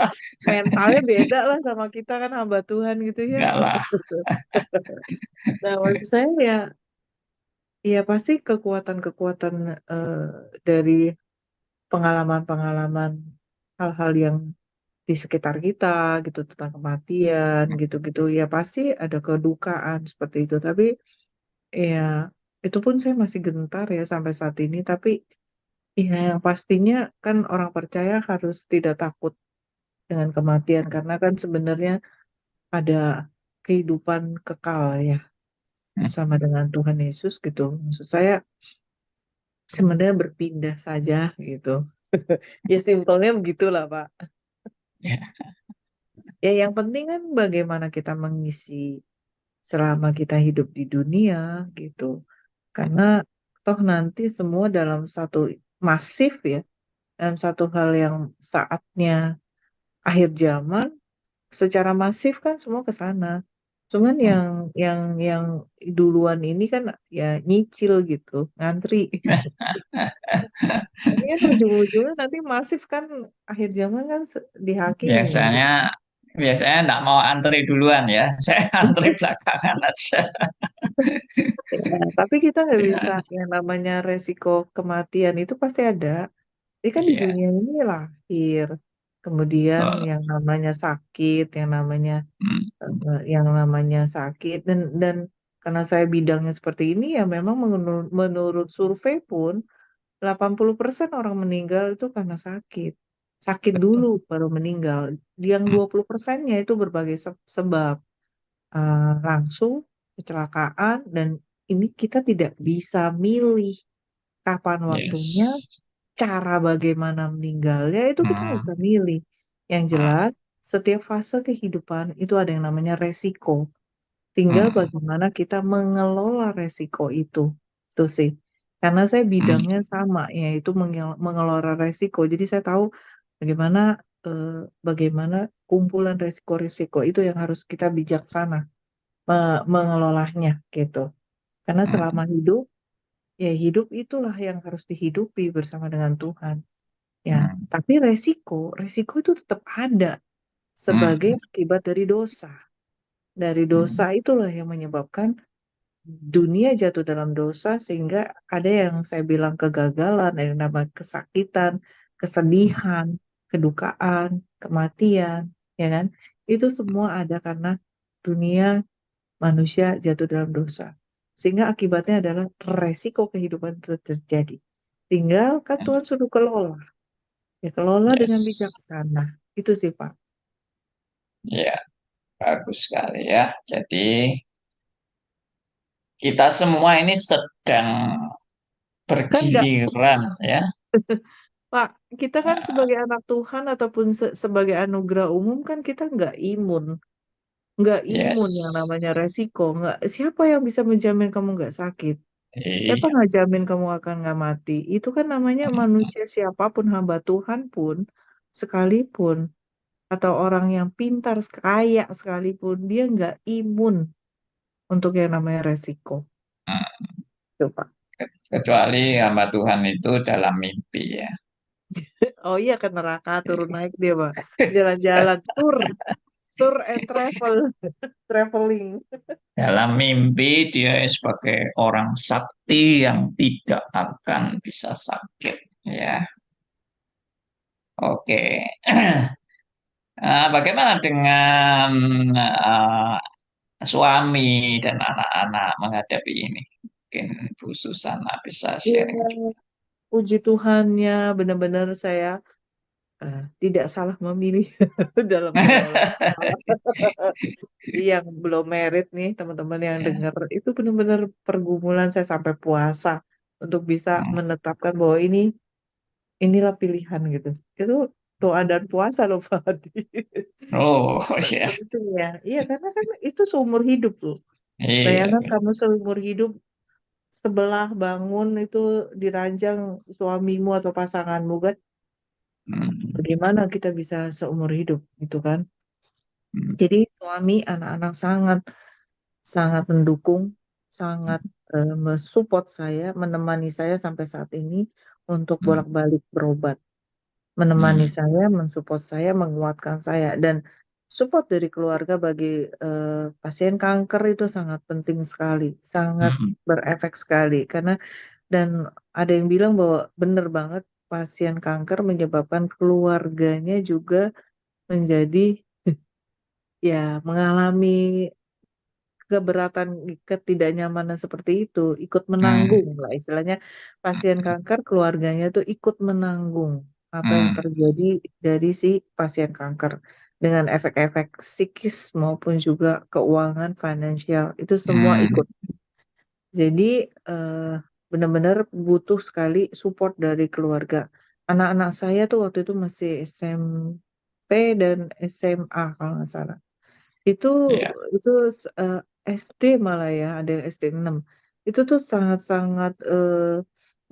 S3: mentalnya beda lah sama kita kan hamba Tuhan gitu ya.
S1: enggak lah.
S3: Nah, maksud saya ya, ya pasti kekuatan-kekuatan eh, dari pengalaman-pengalaman hal-hal yang di sekitar kita gitu tentang kematian gitu-gitu ya pasti ada kedukaan seperti itu. Tapi ya itu pun saya masih gentar ya sampai saat ini. Tapi ya yang pastinya kan orang percaya harus tidak takut dengan kematian karena kan sebenarnya ada kehidupan kekal ya bersama dengan Tuhan Yesus gitu. Maksud saya sebenarnya berpindah saja gitu. Ya simpelnya begitulah Pak.
S1: Ya,
S3: Ya yang penting kan bagaimana kita mengisi selama kita hidup di dunia gitu. Karena toh nanti semua dalam satu masif ya, dalam satu hal yang saatnya akhir zaman secara masif kan semua ke sana. Cuman yang duluan ini kan ya nyicil gitu, ngantri. Tapi kan ujung-ujungnya nanti masif kan akhir zaman kan dihakimi
S1: biasanya
S3: gitu.
S1: biasanya nggak mau antri duluan ya. Saya antri belakangan aja.
S3: Ya, tapi kita nggak bisa
S1: Ya,
S3: yang namanya resiko kematian itu pasti ada. Ini kan di
S1: iya.
S3: dunia ini lahir, kemudian
S1: Oh,
S3: yang namanya sakit dan karena saya bidangnya seperti ini ya memang menurut survei pun 80% orang meninggal itu karena sakit. Sakit
S1: betul.
S3: dulu baru meninggal. Yang
S1: Hmm,
S3: 20%-nya itu berbagai sebab. Langsung, kecelakaan, dan ini kita tidak bisa milih kapan waktunya,
S1: yes.
S3: cara bagaimana meninggalnya, itu kita nggak
S1: Hmm,
S3: bisa milih. Yang
S1: hmm,
S3: jelas, setiap fase kehidupan itu ada yang namanya resiko. Tinggal
S1: hmm,
S3: bagaimana kita mengelola resiko itu. Itu sih. Karena saya
S1: hmm,
S3: bidangnya sama, yaitu mengelola resiko. Jadi saya tahu bagaimana bagaimana kumpulan resiko-resiko itu yang harus kita bijaksana mengelolanya gitu. Karena
S1: hmm,
S3: selama hidup, ya hidup itulah yang harus dihidupi bersama dengan Tuhan. Ya,
S1: hmm,
S3: tapi resiko itu tetap ada sebagai
S1: hmm,
S3: akibat dari dosa. Dari dosa
S1: hmm,
S3: itulah yang menyebabkan dunia jatuh dalam dosa sehingga ada yang saya bilang kegagalan, ada yang namanya kesakitan, kesedihan, kedukaan, kematian, ya kan? Itu semua ada karena dunia manusia jatuh dalam dosa. Sehingga akibatnya adalah resiko kehidupan itu terjadi. Tinggal kan
S1: hmm.
S3: Tuhan suruh kelola. Ya kelola dengan
S1: Yes.
S3: bijaksana. Itu sih Pak.
S1: Ya, bagus sekali ya. Jadi kita semua ini sedang
S3: Kan nggak,
S1: bergiliran ya.
S3: Pak, kita kan
S1: Nah,
S3: sebagai anak Tuhan ataupun sebagai anugerah umum kan kita nggak imun. Nggak imun yang
S1: yes.
S3: namanya resiko. Nggak, siapa yang bisa menjamin kamu nggak sakit? Siapa
S1: Iya.
S3: nggak jamin kamu akan nggak mati? Itu kan namanya manusia siapapun, hamba Tuhan pun, sekalipun atau orang yang pintar kaya sekalipun dia nggak imun untuk yang namanya resiko.
S1: Hmm.
S3: Tuh, Pak.
S1: Kecuali hamba Tuhan itu dalam mimpi ya.
S3: Oh iya ke neraka turun naik dia Pak. Jalan-jalan tour and traveling.
S1: Dalam mimpi dia sebagai orang sakti yang tidak akan bisa sakit ya. Oke. Bagaimana dengan suami dan anak-anak menghadapi ini? Mungkin Bu Susana bisa sharing
S3: Ya,
S1: juga.
S3: puji Tuhannya benar-benar saya tidak salah memilih dalam mengelola. Jadi yang belum merit nih teman-teman yang
S1: Ya.
S3: dengar itu benar-benar pergumulan saya sampai puasa untuk bisa
S1: Hmm.
S3: menetapkan bahwa inilah pilihan gitu. Itu doa dan puasa loh Pak Hadi.
S1: Oh ya,
S3: Penting ya. Iya karena kan itu seumur hidup loh.
S1: iya.
S3: Bayangkan kamu seumur hidup sebelah bangun itu diranjang suamimu atau pasanganmu kan.
S1: Hmm,
S3: Bagaimana kita bisa seumur hidup gitu kan.
S1: hmm,
S3: Jadi suami anak-anak sangat sangat mendukung, sangat mensupport saya, menemani saya sampai saat ini untuk
S1: hmm,
S3: bolak-balik berobat. Menemani
S1: hmm,
S3: saya, mensupport saya, menguatkan saya dan support dari keluarga bagi pasien kanker itu sangat penting sekali, sangat
S1: hmm,
S3: berefek sekali karena dan ada yang bilang bahwa benar banget pasien kanker menyebabkan keluarganya juga menjadi ya mengalami keberatan, ketidaknyamanan seperti itu, ikut
S1: hmm,
S3: menanggung lah istilahnya pasien kanker keluarganya tuh ikut menanggung apa yang
S1: hmm,
S3: terjadi dari si pasien kanker dengan efek-efek psikis maupun juga keuangan finansial itu semua
S1: hmm,
S3: ikut. Jadi eh, benar-benar butuh sekali support dari keluarga. Anak-anak saya tuh waktu itu masih SMP dan SMA kalau nggak salah. Itu
S1: ya,
S3: itu SD malah ya, ada yang SD 6. Itu tuh sangat-sangat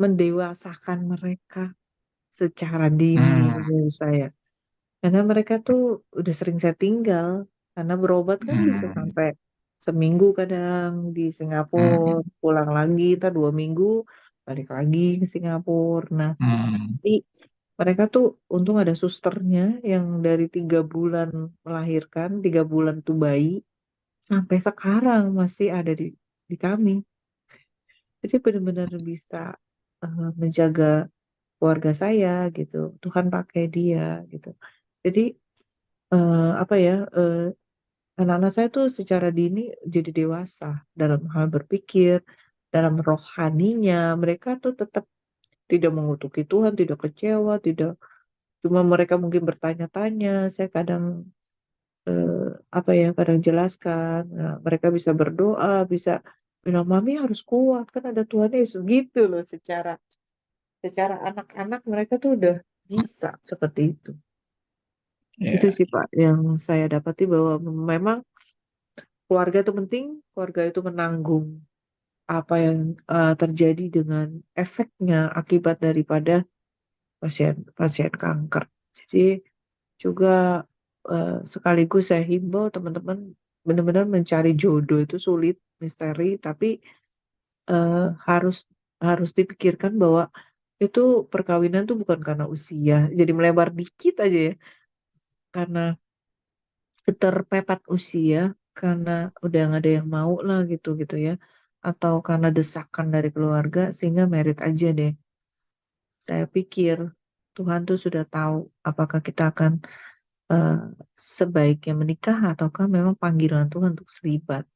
S3: mendewasakan mereka secara dini
S1: hmm,
S3: menurut saya. Karena mereka tuh udah sering saya tinggal. Karena berobat kan bisa
S1: hmm,
S3: sampai seminggu kadang di
S1: hmm,
S3: Singapura, pulang lagi, ntar 2 minggu, balik lagi ke Singapura. Nah,
S1: hmm,
S3: Mereka tuh untung ada susternya yang dari 3 bulan melahirkan, 3 bulan tuh bayi, sampai sekarang masih ada di kami. Jadi benar-benar bisa menjaga keluarga saya gitu. Tuhan pakai dia gitu. Jadi apa ya? Anak-anak saya tuh secara dini jadi dewasa dalam hal berpikir, dalam rohaninya. Mereka tuh tetap tidak mengutuki Tuhan, tidak kecewa, tidak cuma mereka mungkin bertanya-tanya. Saya kadang apa ya, kadang jelaskan. Nah, mereka bisa berdoa, bisa bilang mami harus kuat kan ada Tuhan Yesus gitu loh. Secara anak-anak mereka tuh udah bisa seperti itu. Itu
S1: Ya,
S3: sih Pak yang saya dapati bahwa memang keluarga itu penting, keluarga itu menanggung apa yang terjadi dengan efeknya akibat daripada pasien pasien kanker. Jadi juga sekaligus saya himbau teman-teman benar-benar mencari jodoh itu sulit, misteri, tapi harus harus dipikirkan bahwa itu perkawinan tuh bukan karena usia, jadi melebar dikit aja ya, karena keterpepet usia, karena udah nggak ada yang mau lah gitu gitu ya, atau karena desakan dari keluarga sehingga merit aja deh. Saya pikir Tuhan tuh sudah tahu apakah kita akan eh, sebaiknya menikah ataukah memang panggilan Tuhan untuk selibat.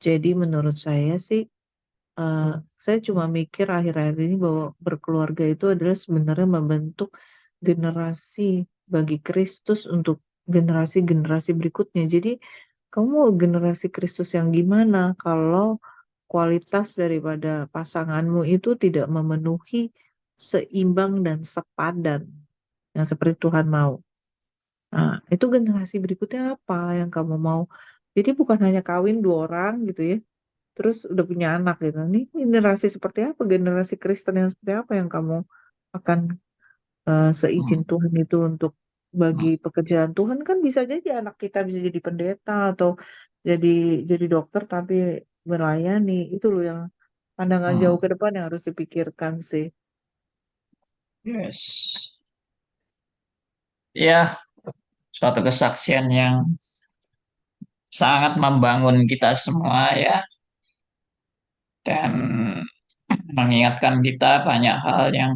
S3: Jadi menurut saya sih, eh, saya cuma mikir akhir-akhir ini bahwa berkeluarga itu adalah sebenarnya membentuk generasi bagi Kristus untuk generasi-generasi berikutnya. Jadi kamu mau generasi Kristus yang gimana kalau kualitas daripada pasanganmu itu tidak memenuhi seimbang dan sepadan yang seperti Tuhan mau. Nah, itu generasi berikutnya apa yang kamu mau? Jadi bukan hanya kawin 2 orang gitu ya, terus udah punya anak gitu. Ini generasi seperti apa? Generasi Kristen yang seperti apa yang kamu akan seizin
S1: hmm,
S3: Tuhan itu untuk bagi
S1: hmm,
S3: pekerjaan Tuhan kan bisa jadi anak kita bisa jadi pendeta atau jadi jadi dokter tapi melayani itu loh yang pandangan jauh
S1: hmm.
S3: ke depan yang harus dipikirkan sih.
S1: Yes. Ya, suatu kesaksian yang sangat membangun kita semua ya, dan mengingatkan kita banyak hal yang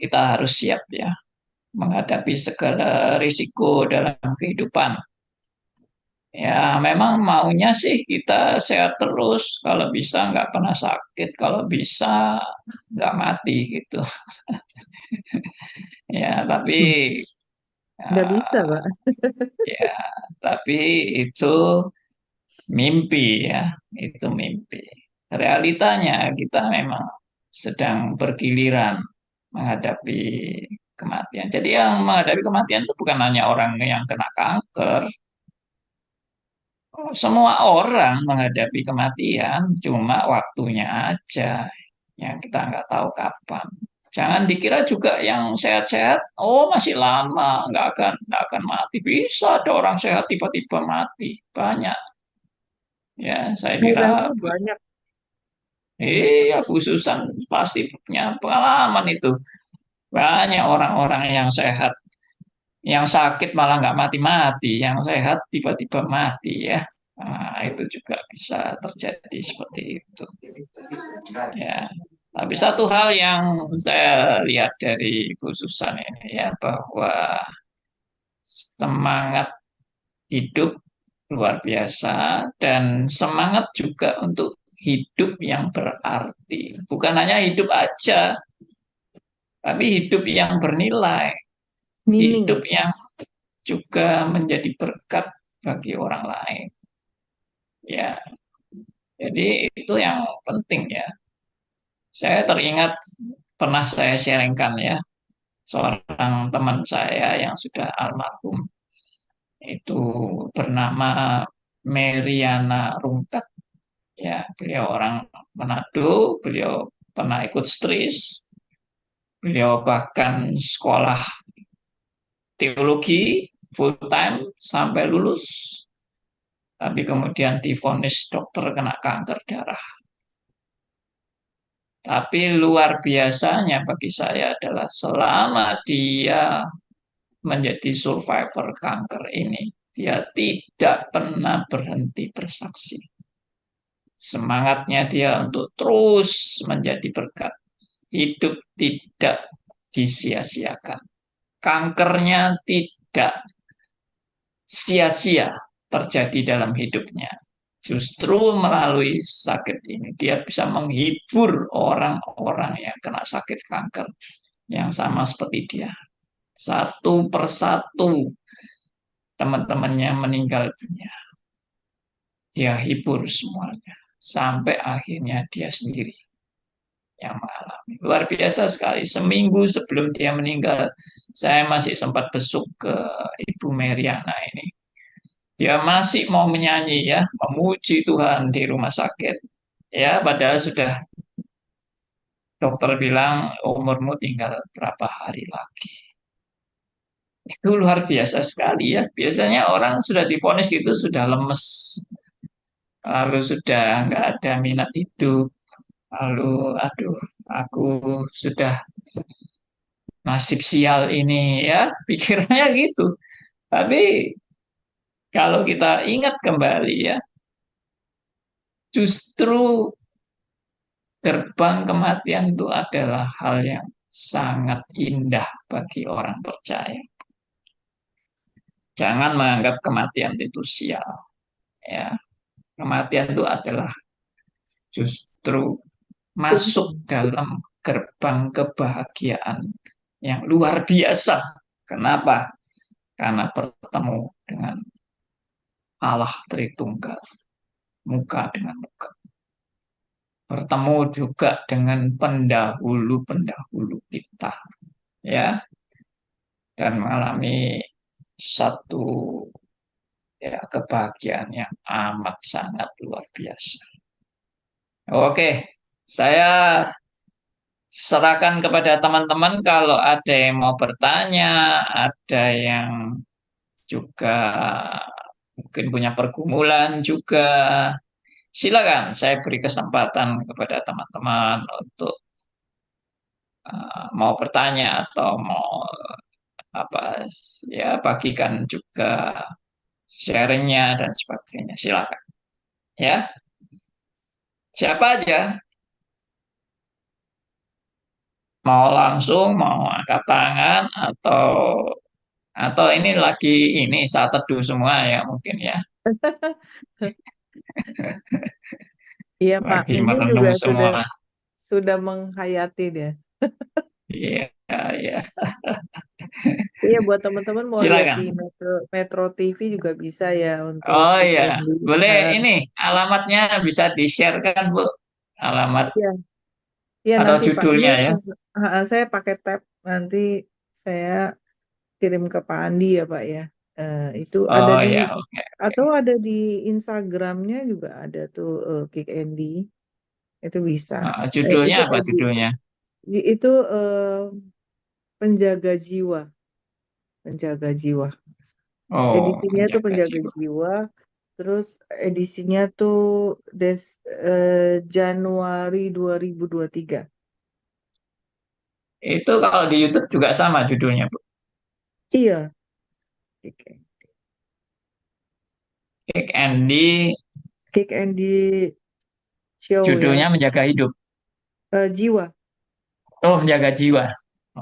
S1: kita harus siap ya menghadapi segala risiko dalam kehidupan. Ya, memang maunya sih kita sehat terus, kalau bisa nggak pernah sakit, kalau bisa nggak mati gitu. Ya, tapi
S3: Hmm. Nggak bisa,
S1: uh,
S3: Pak.
S1: ya, tapi itu mimpi ya, itu mimpi. Realitanya kita memang sedang bergiliran menghadapi kematian. Jadi yang menghadapi kematian itu bukan hanya orang yang kena kanker. Semua orang menghadapi kematian, cuma waktunya aja yang kita nggak tahu kapan. Jangan dikira juga yang sehat-sehat, oh masih lama, nggak akan mati. Bisa ada orang sehat tiba-tiba mati, banyak. Ya, saya kira
S3: Akhir-akhir ini banyak.
S1: iya, khususan pasti punya pengalaman itu. Banyak orang-orang yang sehat, yang sakit malah nggak mati-mati, yang sehat tiba-tiba mati ya. Nah, itu juga bisa terjadi seperti itu. Ya, tapi satu hal yang saya lihat dari Bu Susan ini ya, bahwa semangat hidup luar biasa dan semangat juga untuk hidup yang berarti. Bukan hanya hidup aja, tapi hidup yang bernilai,
S3: Meaning.
S1: hidup yang juga menjadi berkat bagi orang lain. Ya, jadi itu yang penting ya. Saya teringat pernah saya sharingkan ya, seorang teman saya yang sudah almarhum itu bernama Meriana Rungkat. Ya, beliau orang Manado, beliau pernah ikut STRIS, beliau bahkan sekolah teologi full time sampai lulus, tapi kemudian divonis dokter kena kanker darah. Tapi luar biasanya bagi saya adalah selama dia menjadi survivor kanker ini, dia tidak pernah berhenti bersaksi. Semangatnya dia untuk terus menjadi berkat. Hidup tidak disia-siakan. Kankernya tidak sia-sia terjadi dalam hidupnya. Justru melalui sakit ini dia bisa menghibur orang-orang yang kena sakit kanker yang sama seperti dia. Satu persatu teman-temannya meninggal dunia. Dia hibur semuanya. Sampai akhirnya dia sendiri yang mengalami. Luar biasa sekali. Seminggu sebelum dia meninggal, saya masih sempat besuk ke Ibu Meriana ini. Dia masih mau menyanyi ya, memuji Tuhan di rumah sakit. Ya, padahal sudah dokter bilang umurmu tinggal berapa hari lagi. Itu luar biasa sekali ya. Biasanya orang sudah divonis gitu sudah lemes, lalu sudah nggak ada minat hidup, lalu aduh aku sudah nasib sial ini ya, pikirnya gitu. Tapi kalau kita ingat kembali ya, justru gerbang kematian itu adalah hal yang sangat indah bagi orang percaya. Jangan menganggap kematian itu sial. Ya, kematian itu adalah justru masuk dalam gerbang kebahagiaan yang luar biasa. Kenapa? Karena bertemu dengan Allah Tritunggal, muka dengan muka. Bertemu juga dengan pendahulu-pendahulu kita, ya, dan mengalami satu ya kebahagiaan yang amat sangat luar biasa. Oke, saya serahkan kepada teman-teman kalau ada yang mau bertanya, ada yang juga mungkin punya pergumulan juga. Silakan saya beri kesempatan kepada teman-teman untuk mau bertanya atau mau apa ya bagikan juga sharingnya dan sebagainya. Silakan ya. Siapa aja mau langsung mau angkat tangan atau ini lagi ini saat teduh semua ya mungkin ya.
S3: Iya Pak,
S1: Lagi
S3: ini juga
S1: merenung
S3: sudah
S1: semua.
S3: sudah menghayati dia.
S1: Iya, iya.
S3: Iya, buat teman-teman mau lihat di
S1: Silakan.
S3: Metro, Metro TV juga bisa ya untuk
S1: Oh
S3: Kick
S1: ya,
S3: and
S1: boleh
S3: Lihat.
S1: ini alamatnya bisa di-share kan, Bu? Alamat
S3: Iya, iya
S1: atau
S3: nanti Pak. Ini
S1: judulnya ya.
S3: saya pakai tab nanti saya kirim ke Pak Andi ya Pak ya. Itu ada
S1: Oh
S3: di
S1: ya, oke.
S3: atau ada di Instagramnya juga ada tuh Kick Andy itu bisa.
S1: Judulnya
S3: Itu
S1: apa judulnya?
S3: itu penjaga jiwa, penjaga jiwa.
S1: Oh,
S3: Edisinya tuh
S1: menjaga
S3: penjaga
S1: jiwa.
S3: jiwa. Terus edisinya tuh Januari 2023.
S1: Itu kalau di YouTube juga sama judulnya, Bu.
S3: Iya, Kick
S1: Kick Andy,
S3: Kick Andy Show ya.
S1: judulnya menjaga hidup.
S3: Jiwa.
S1: Oh, menjaga jiwa.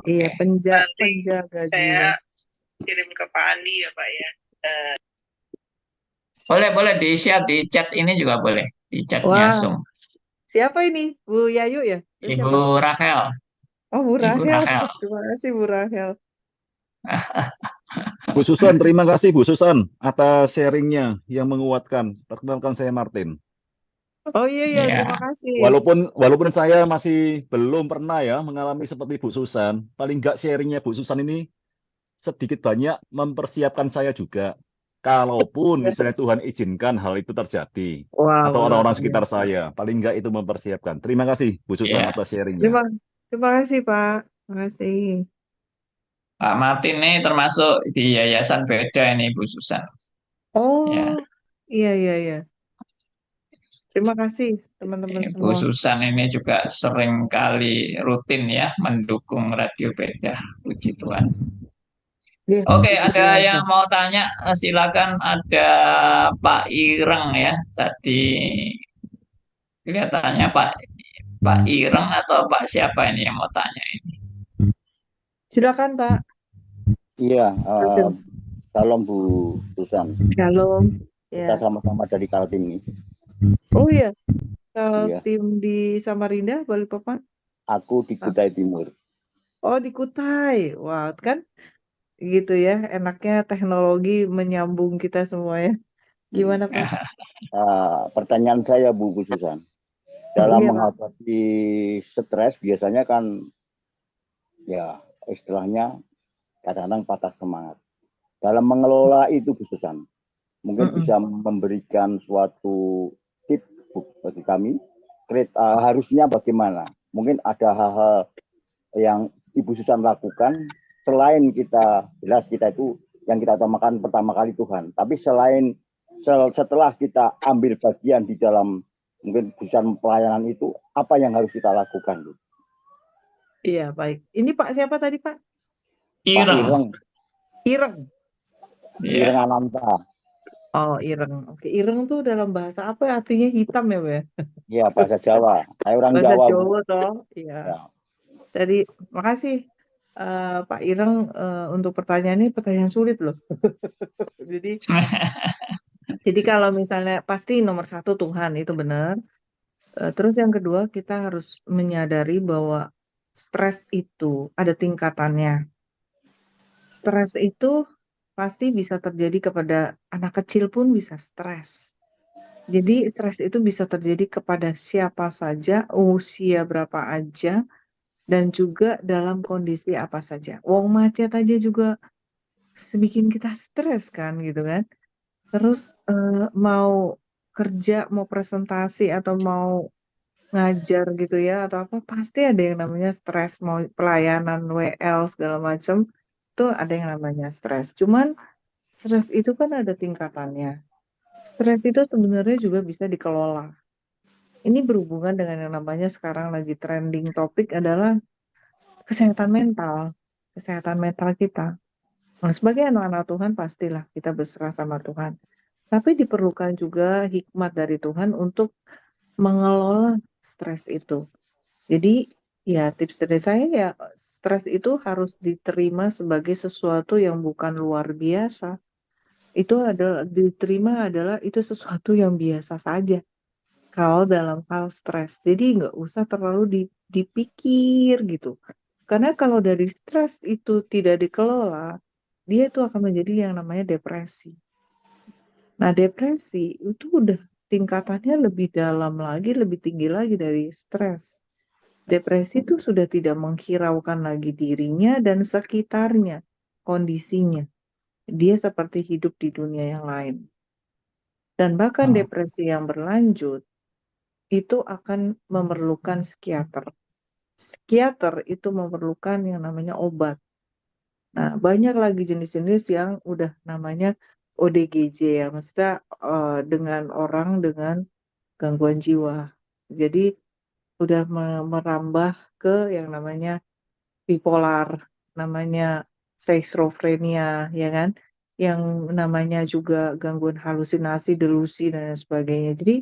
S3: Iya,
S1: Oke. Nanti
S3: penjaga
S1: saya
S3: jiwa.
S1: kirim ke Pak Andi ya, Pak ya. Boleh, boleh di-share di chat ini juga boleh. Di chatnya
S3: Wah,
S1: Zoom.
S3: siapa ini? Bu Yayu ya? Itu
S1: Ibu
S3: siapa?
S1: Rachel.
S3: Oh, Bu
S1: Ibu
S3: Rahel.
S1: Rachel.
S3: Terima kasih Bu Rahel.
S2: Bu Susan, terima kasih Bu Susan atas sharingnya yang menguatkan. Perkenalkan saya Martin.
S3: Oh iya iya, terima
S1: Ya.
S3: kasih.
S2: Walaupun saya masih belum pernah ya mengalami seperti Bu Susan, paling enggak sharingnya Bu Susan ini sedikit banyak mempersiapkan saya juga. Kalaupun misalnya Tuhan izinkan hal itu terjadi
S3: Wow,
S2: atau
S3: luar
S2: orang-orang sekitar
S3: biasa.
S2: saya, paling enggak itu mempersiapkan. Terima kasih Bu Susan
S1: Ya.
S2: atas sharingnya.
S3: Terima terima kasih Pak. Terima kasih.
S1: Pak Martin ini termasuk di yayasan beda ini Bu Susan.
S3: Oh,
S1: Ya.
S3: iya iya iya. Terima kasih teman-teman
S1: Ibu
S3: semua.
S1: Susan ini juga sering kali rutin ya mendukung Radio Beda. Puji Tuhan.
S3: Ya,
S1: Oke,
S3: puji
S1: ada
S3: Tuhan,
S1: yang
S3: Pak.
S1: mau tanya? Silakan, ada Pak Ireng ya. Tadi kelihatannya Pak Ireng atau Pak siapa ini yang mau tanya ini?
S3: Silakan, Pak.
S4: Iya,
S3: Terus,
S4: salam Bu Susan.
S3: Shalom.
S4: Kita
S3: Ya.
S4: sama-sama dari Kaltim nih.
S3: Oh iya, kalau
S4: Iya,
S3: tim di Samarinda, Balikpapan.
S4: aku di
S3: Ah,
S4: Kutai Timur.
S3: Oh, di Kutai. Wah, kan gitu ya. Enaknya teknologi menyambung kita semua ya.
S4: Hmm.
S3: Gimana, Pak?
S4: Pertanyaan saya Bu Susan, dalam
S3: Iya, Pak.
S4: menghadapi stres biasanya kan ya istilahnya kadang-kadang patah semangat. Dalam mengelola itu Bu Susan, mungkin
S3: Mm-mm.
S4: bisa memberikan suatu tip Bu, bagi kami. Harusnya bagaimana? Mungkin ada hal-hal yang Ibu Susan lakukan selain kita jelas kita itu yang kita utamakan pertama kali Tuhan. Tapi setelah kita ambil bagian di dalam mungkin Susan pelayanan itu, apa yang harus kita lakukan?
S3: Iya, baik. Ini Pak siapa tadi, Pak?
S4: Pak
S1: Ireng,
S4: Ireng,
S3: Ireng.
S4: Ireng
S1: ya.
S4: Ananta.
S3: Oh, ireng. Oke, ireng tuh dalam bahasa apa ya? Artinya hitam ya, Pak? Ya?
S4: Iya, bahasa Jawa. Saya orang
S3: Bahasa
S4: Jawa, Bu.
S3: Jawa toh. Iya.
S4: Ya.
S3: Tadi, makasih Pak Ireng untuk pertanyaan ini pertanyaan sulit loh. Jadi, jadi kalau misalnya pasti nomor satu Tuhan itu benar. Terus yang kedua kita harus menyadari bahwa stres itu ada tingkatannya. Stres itu pasti bisa terjadi kepada anak kecil pun bisa stres. Jadi stres itu bisa terjadi kepada siapa saja, usia berapa aja, dan juga dalam kondisi apa saja. Wong macet aja juga bikin kita stres kan gitu kan. Terus mau kerja, mau presentasi atau mau ngajar gitu ya atau apa pasti ada yang namanya stres, mau pelayanan WL segala macam itu ada yang namanya stres. Cuman stres itu kan ada tingkatannya. Stres itu sebenarnya juga bisa dikelola. Ini berhubungan dengan yang namanya sekarang lagi trending topik adalah kesehatan mental, kesehatan mental kita. Nah, sebagai anak-anak Tuhan pastilah kita berserah sama Tuhan. Tapi diperlukan juga hikmat dari Tuhan untuk mengelola stres itu. Jadi ya tips dari saya ya stres itu harus diterima sebagai sesuatu yang bukan luar biasa. Itu adalah diterima adalah itu sesuatu yang biasa saja kalau dalam hal stres. Jadi nggak usah terlalu dipikir gitu. Karena kalau dari stres itu tidak dikelola, dia itu akan menjadi yang namanya depresi. Nah, depresi itu udah tingkatannya lebih dalam lagi, lebih tinggi lagi dari stres. Depresi itu sudah tidak menghiraukan lagi dirinya dan sekitarnya, kondisinya. Dia seperti hidup di dunia yang lain. Dan bahkan
S1: Oh,
S3: depresi yang berlanjut itu akan memerlukan psikiater. Psikiater itu memerlukan yang namanya obat. Nah, banyak lagi jenis-jenis yang udah namanya ODGJ ya, maksudnya dengan orang dengan gangguan jiwa. Jadi udah merambah ke yang namanya bipolar, namanya schizofrenia, ya kan? Yang namanya juga gangguan halusinasi, delusi dan lain sebagainya. Jadi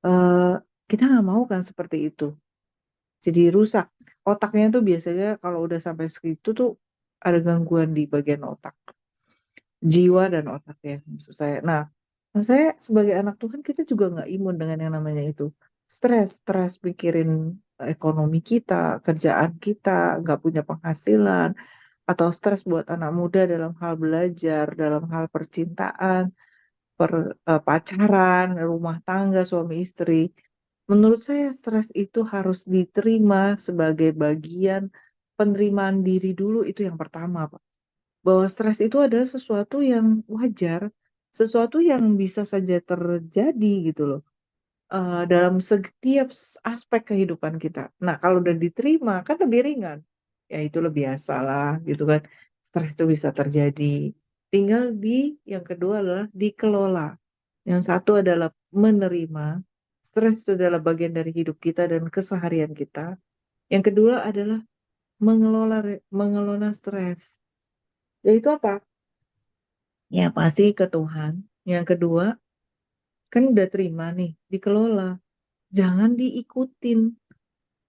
S3: eh, kita nggak mau kan seperti itu. Jadi rusak. Otaknya tuh biasanya kalau udah sampai segitu tuh ada gangguan di bagian otak, jiwa dan otak ya maksud saya. Nah, saya sebagai anak Tuhan kita juga nggak imun dengan yang namanya itu. Stres mikirin ekonomi kita, kerjaan kita, nggak punya penghasilan, atau stres buat anak muda dalam hal belajar, dalam hal percintaan, pacaran, rumah tangga, suami istri. Menurut saya stres itu harus diterima sebagai bagian penerimaan diri dulu itu yang pertama, Pak. Bahwa stres itu adalah sesuatu yang wajar, sesuatu yang bisa saja terjadi gitu loh. Dalam setiap aspek kehidupan kita. Nah, kalau udah diterima kan lebih ringan. Ya itu lebih biasa lah gitu kan. Stres itu bisa terjadi. Tinggal yang kedua adalah dikelola. Yang satu adalah menerima stres itu adalah bagian dari hidup kita dan keseharian kita. Yang kedua adalah mengelola stres. Yaitu apa? Ya pasti ke Tuhan. Yang kedua, kan udah terima nih, dikelola. Jangan diikutin,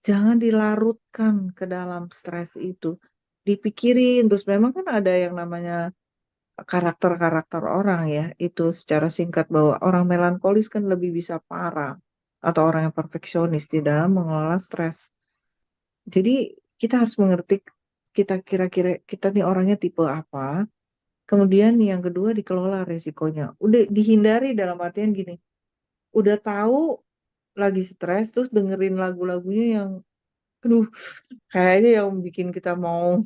S3: jangan dilarutkan ke dalam stres itu. Dipikirin, terus memang kan ada yang namanya karakter-karakter orang ya, itu secara singkat bahwa orang melankolis kan lebih bisa parah atau orang yang perfeksionis di dalam mengelola stres. Jadi kita harus mengerti kita kira-kira kita nih orangnya tipe apa. Kemudian yang kedua dikelola resikonya. Udah dihindari dalam artian gini, udah tahu lagi stres terus dengerin lagu-lagunya yang aduh kayaknya yang bikin kita mau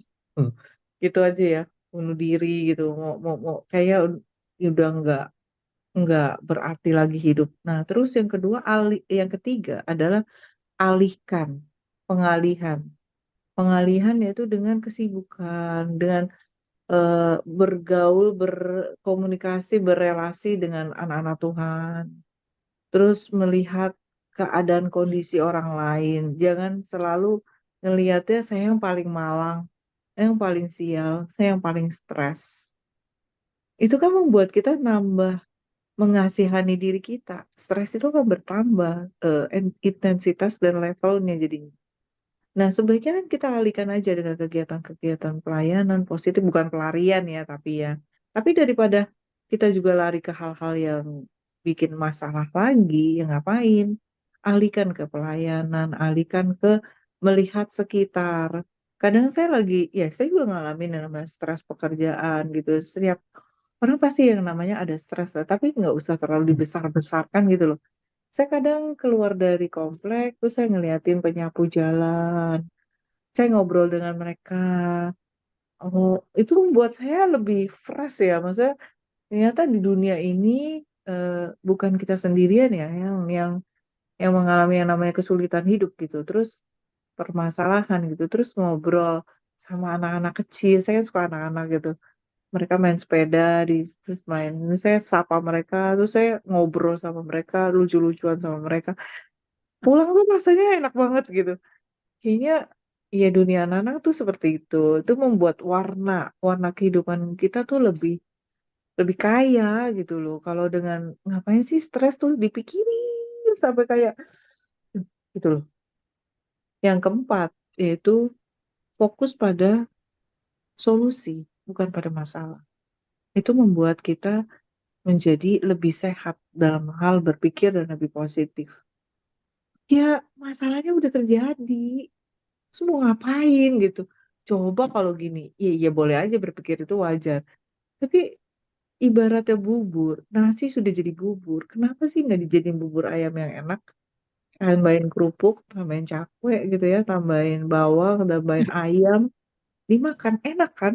S3: gitu aja ya bunuh diri gitu mau kayaknya udah nggak berarti lagi hidup. Nah terus yang kedua yang ketiga adalah alihkan pengalihan pengalihan yaitu dengan kesibukan dengan bergaul berkomunikasi berrelasi dengan anak-anak Tuhan. Terus melihat keadaan kondisi orang lain. Jangan selalu ngelihatnya saya yang paling malang, saya yang paling sial, saya yang paling stres. Itu kan membuat kita nambah mengasihani diri kita. Stres itu kan bertambah intensitas dan levelnya jadinya. Nah, sebaiknya kan kita alihkan aja dengan kegiatan-kegiatan pelayanan positif, bukan pelarian ya, tapi ya. Tapi daripada kita juga lari ke hal-hal yang bikin masalah lagi, yang ngapain? Alihkan ke pelayanan, alihkan ke melihat sekitar. Kadang saya lagi, ya saya juga ngalamin yang namanya stres pekerjaan gitu. Setiap orang pasti yang namanya ada stres, tapi nggak usah terlalu dibesar-besarkan gitu loh. Saya kadang keluar dari komplek, terus saya ngeliatin penyapu jalan, saya ngobrol dengan mereka. Oh, itu membuat saya lebih fresh ya. Maksudnya ternyata di dunia ini bukan kita sendirian ya yang mengalami yang namanya kesulitan hidup gitu. Terus permasalahan gitu. Terus ngobrol sama anak-anak kecil. Saya kan suka anak-anak gitu. Mereka main sepeda terus main. Saya sapa mereka, terus saya ngobrol sama mereka, lucu-lucuan sama mereka. Pulang tuh rasanya enak banget gitu. Kayaknya ya dunia anak-anak tuh seperti itu. Itu membuat warna kehidupan kita tuh lebih lebih kaya gitu loh. Kalau dengan ngapain sih stres tuh dipikirin sampai kayak gitu loh. Yang keempat yaitu fokus pada solusi, bukan pada masalah. Itu membuat kita menjadi lebih sehat dalam hal berpikir dan lebih positif. Ya, masalahnya udah terjadi. Terus mau ngapain gitu? Coba kalau gini, iya iya boleh aja berpikir itu wajar. Tapi ibaratnya bubur, nasi sudah jadi bubur. Kenapa sih nggak dijadiin bubur ayam yang enak? Tambahin kerupuk, tambahin cakwe gitu ya, tambahin bawang, tambahin ayam, dimakan enak kan?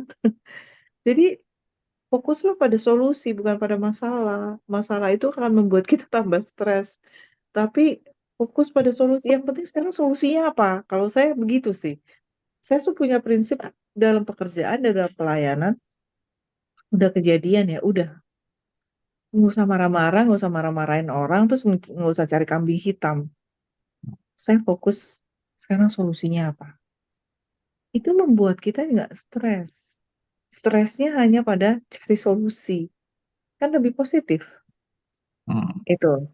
S3: Jadi fokuslah pada solusi bukan pada masalah. Masalah itu akan membuat kita tambah stres. Tapi fokus pada solusi. Yang penting sekarang solusinya apa? Kalau saya begitu sih. Saya tuh punya prinsip dalam pekerjaan dan dalam pelayanan, udah kejadian ya, udah. Nggak usah marah-marah, nggak usah marah-marahin orang, terus nggak usah cari kambing hitam. Saya fokus, sekarang solusinya apa? Itu membuat kita nggak stres. Stresnya hanya pada cari solusi. Kan lebih positif.
S1: Hmm.
S3: Itu.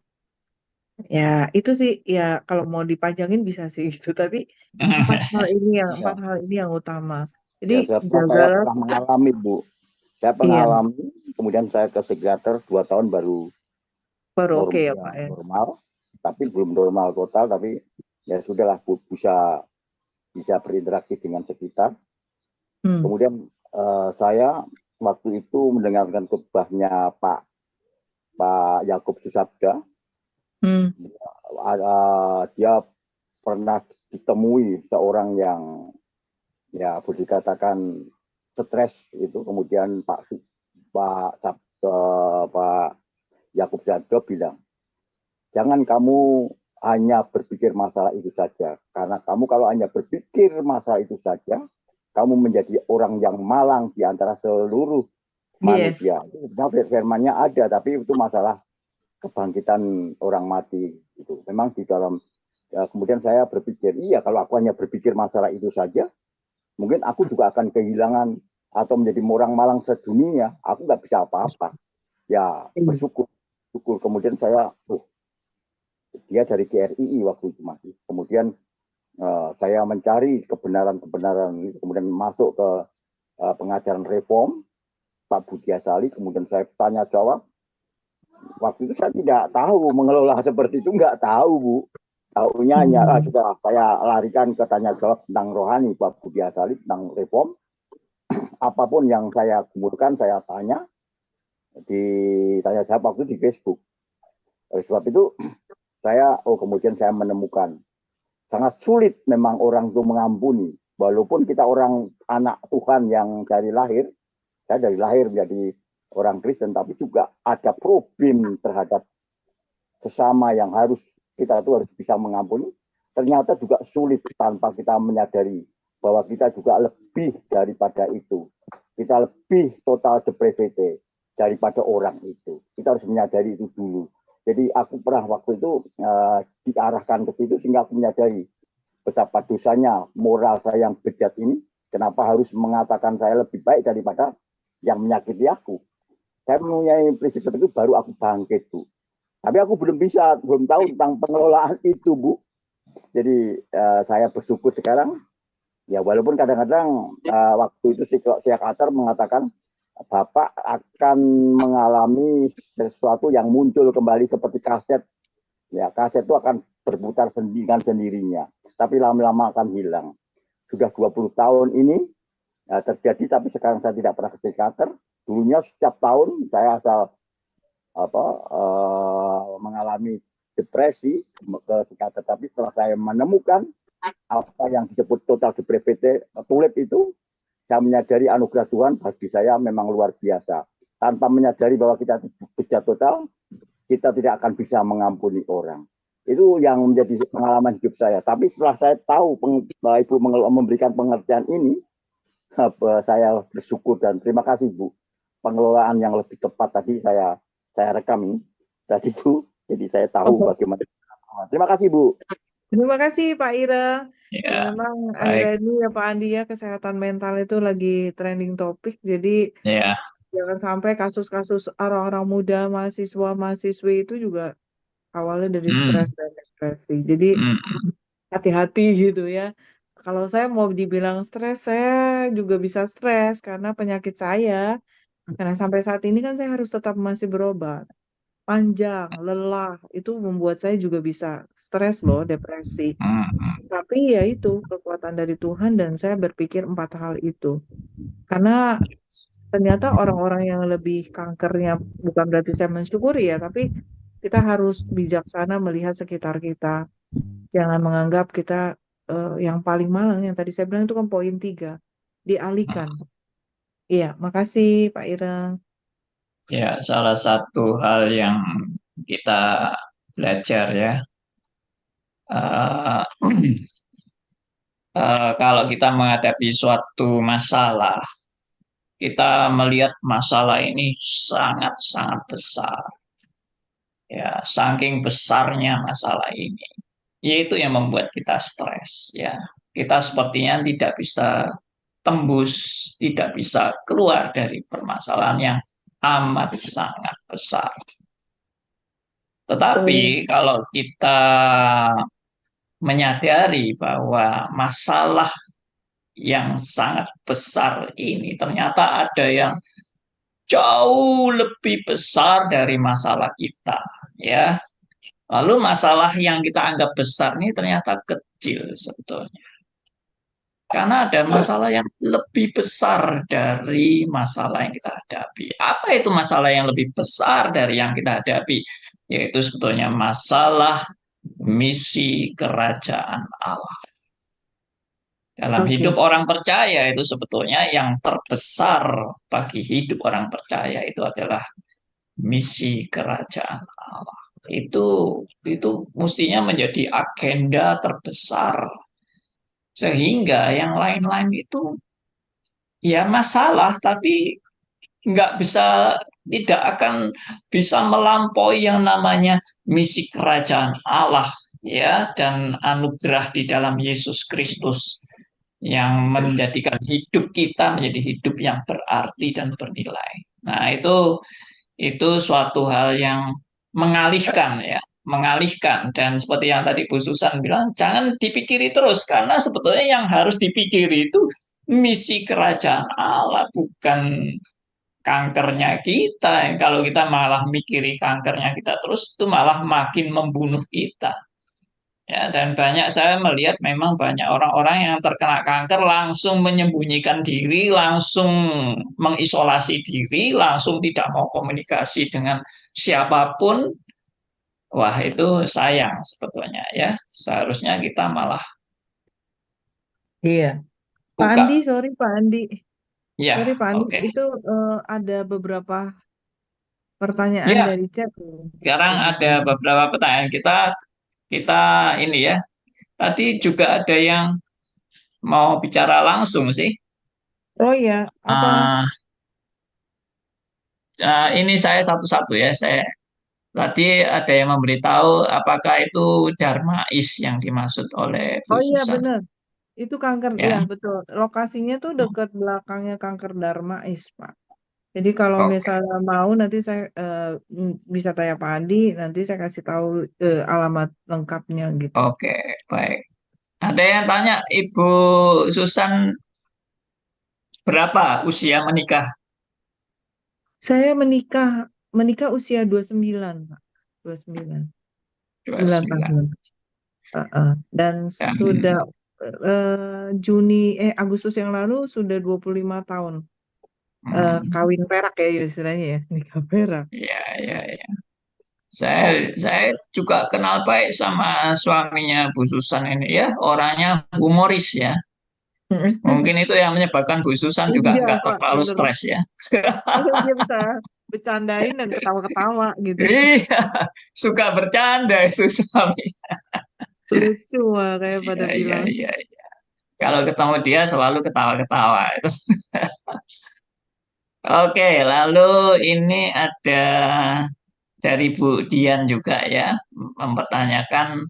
S3: Ya, itu sih, ya kalau mau dipanjangin bisa sih gitu. Tapi empat
S4: Ya,
S3: hal ini yang utama. Jadi
S4: ya saya
S3: jagalah,
S4: pernah mengalami, Bu. Saya
S3: iya,
S4: mengalami, kemudian saya ke psikiater 2 tahun baru
S3: baru oke
S4: normal,
S3: ya
S4: ya,
S3: Pak ya.
S4: normal, tapi belum normal total, tapi ya sudahlah, Bu, bisa berinteraksi dengan sekitar.
S3: Hmm.
S4: Kemudian saya waktu itu mendengarkan khotbahnya Pak Yakub Susabda.
S3: Hmm.
S4: Dia pernah ditemui seorang yang ya boleh dikatakan stres itu, kemudian Pak Pak Yakub Susabda bilang, jangan kamu hanya berpikir masalah itu saja, karena kamu kalau hanya berpikir masalah itu saja, kamu menjadi orang yang malang di antara seluruh
S3: Yes.
S4: manusia. Itu sebenarnya firmannya ada, tapi itu masalah kebangkitan orang mati. Itu memang di dalam kemudian saya berpikir, iya kalau aku hanya berpikir masalah itu saja, mungkin aku juga akan kehilangan atau menjadi morang malang sedunia. Aku nggak bisa apa-apa. Ya bersyukur, syukur. Kemudian saya, dia dari GRII waktu itu masih. Kemudian saya mencari kebenaran-kebenaran, kemudian masuk ke pengajaran reform Pak Budi Asali, kemudian saya tanya jawab. Waktu itu saya tidak tahu mengelola seperti itu, nggak tahu Bu. Tahunya hanya sudah saya larikan ke tanya jawab tentang rohani Pak Budi Asali tentang reform. Apapun yang saya kumpulkan saya tanya di tanya jawab waktu di Facebook. Oleh sebab itu saya kemudian saya menemukan sangat sulit memang orang itu mengampuni. Walaupun kita orang anak Tuhan yang dari lahir, saya dari lahir menjadi orang Kristen, tapi juga ada problem terhadap sesama yang harus kita itu harus bisa mengampuni. Ternyata juga sulit tanpa kita menyadari bahwa kita juga lebih daripada itu. Kita lebih total depravity daripada orang itu. Kita harus menyadari itu dulu. Jadi aku pernah waktu itu diarahkan ke situ sehingga aku menyadari betapa dosanya moral saya yang bejat ini. Kenapa harus mengatakan saya lebih baik daripada yang menyakiti aku. Saya mempunyai prinsip itu baru aku bangkit, Bu. Tapi aku belum tahu tentang pengelolaan itu, Bu. Jadi saya bersyukur sekarang, ya walaupun kadang-kadang waktu itu psikiater mengatakan Bapak akan mengalami sesuatu yang muncul kembali seperti kaset. Ya, kaset itu akan berputar dengan sendirinya, tapi lama-lama akan hilang. Sudah 20 tahun ini terjadi, tapi sekarang saya tidak pernah ke psikiater. Dulunya setiap tahun saya asal mengalami depresi ke psikiater, tapi setelah saya menemukan apa yang disebut total depravity tulip itu, saya menyadari anugerah Tuhan bagi saya memang luar biasa. Tanpa menyadari bahwa kita bejat total, kita tidak akan bisa mengampuni orang. Itu yang menjadi pengalaman hidup saya. Tapi setelah saya tahu Ibu memberikan pengertian ini, saya bersyukur dan terima kasih Bu. Pengelolaan yang lebih tepat tadi saya rekam ini. Tadi itu, jadi saya tahu bagaimana. Terima kasih Bu.
S3: Terima kasih Pak Ira.
S1: Ya,
S3: Memang
S1: baik.
S3: akhir-akhir ini ya Pak Andi ya, kesehatan mental itu lagi trending topik. Jadi
S1: Ya,
S3: jangan sampai kasus-kasus orang-orang muda, mahasiswa-mahasiswi itu juga awalnya dari
S1: hmm,
S3: stres dan depresi. Jadi
S1: hmm,
S3: hati-hati gitu ya. Kalau saya mau dibilang stres, saya juga bisa stres karena penyakit saya. Karena sampai saat ini kan saya harus tetap masih berobat. Panjang, lelah, itu membuat saya juga bisa stres loh, depresi.
S1: hmm.
S3: Tapi ya itu kekuatan dari Tuhan dan saya berpikir 4 hal itu. Karena ternyata orang-orang yang lebih kankernya bukan berarti saya mensyukuri ya, tapi kita harus bijaksana melihat sekitar kita. Jangan menganggap kita yang paling malang yang tadi saya bilang itu kan poin 3. Dialihkan. Iya, makasih Pak Ireng.
S1: Ya, salah satu hal yang kita belajar ya, eh, kalau kita menghadapi suatu masalah, kita melihat masalah ini sangat-sangat besar. Ya, saking besarnya masalah ini, yaitu yang membuat kita stres. Ya, kita sepertinya tidak bisa tembus, tidak bisa keluar dari permasalahan yang amat sangat besar. Tetapi kalau kita menyadari bahwa masalah yang sangat besar ini ternyata ada yang jauh lebih besar dari masalah kita, ya. Lalu masalah yang kita anggap besar ini ternyata kecil sebetulnya. Karena ada masalah yang lebih besar dari masalah yang kita hadapi. Apa itu masalah yang lebih besar dari yang kita hadapi? Yaitu sebetulnya masalah misi kerajaan Allah. Dalam hidup orang percaya itu sebetulnya yang terbesar bagi hidup orang percaya itu adalah misi kerajaan Allah. Itu mestinya menjadi agenda terbesar sehingga yang lain-lain itu ya masalah tapi nggak bisa tidak akan bisa melampaui yang namanya misi kerajaan Allah ya dan anugerah di dalam Yesus Kristus yang menjadikan hidup kita menjadi hidup yang berarti dan bernilai. Nah, itu suatu hal yang mengalihkan ya, mengalihkan dan seperti yang tadi Bu Susan bilang, jangan dipikiri terus karena sebetulnya yang harus dipikiri itu misi kerajaan Allah bukan kankernya kita. Kalau kita malah mikiri kankernya kita terus itu malah makin membunuh kita. Ya, dan banyak saya melihat memang banyak orang-orang yang terkena kanker langsung menyembunyikan diri, langsung mengisolasi diri, langsung tidak mau komunikasi dengan siapapun. Wah, itu sayang sebetulnya ya. Seharusnya kita malah
S3: Iya. Pak Andi,
S1: buka.
S3: sorry Pak Andi. Sorry
S1: Ya,
S3: Pak Andi,
S1: oke.
S3: itu ada beberapa pertanyaan
S1: Ya,
S3: dari chat tuh,
S1: sekarang
S3: dari
S1: ada
S3: sini.
S1: beberapa pertanyaan kita ini ya. Tadi juga ada yang mau bicara langsung sih.
S3: Oh ya, apa?
S1: Ah, ini saya satu-satu ya. Saya tadi ada yang memberitahu apakah itu Darmais yang dimaksud oleh Bu
S3: Oh iya
S1: Susan
S3: benar, itu kanker, iya
S1: ya.
S3: betul. Lokasinya tuh dekat belakangnya kanker Darmais, Pak. Jadi kalau
S1: Oke,
S3: misalnya mau nanti saya bisa tanya Pak Andi, nanti saya kasih tahu alamat lengkapnya gitu.
S1: oke, baik. Ada yang tanya Ibu Susan berapa usia menikah?
S3: Saya menikah menikah usia 29, Pak. 29, 9
S1: 29.
S3: tahun. Dan
S1: Dan
S3: sudah Agustus yang lalu sudah 25 tahun.
S1: hmm,
S3: Kawin perak ya istilahnya ya, nikah perak.
S1: ya, ya, ya. Saya juga kenal baik sama suaminya Bu Susan ini ya, orangnya humoris ya. Mungkin itu yang menyebabkan Bu Susan juga
S3: Iya
S1: nggak
S3: Pak,
S1: terlalu
S3: bener.
S1: stres ya.
S3: Dia bisa bercandain dan ketawa-ketawa gitu.
S1: Iya, suka bercanda itu suami.
S3: Lucu lah kayak pada
S1: Iya, iya,
S3: bilang.
S1: iya. Kalau ketemu dia selalu ketawa-ketawa. Oke, lalu ini ada dari Bu Dian juga ya, mempertanyakan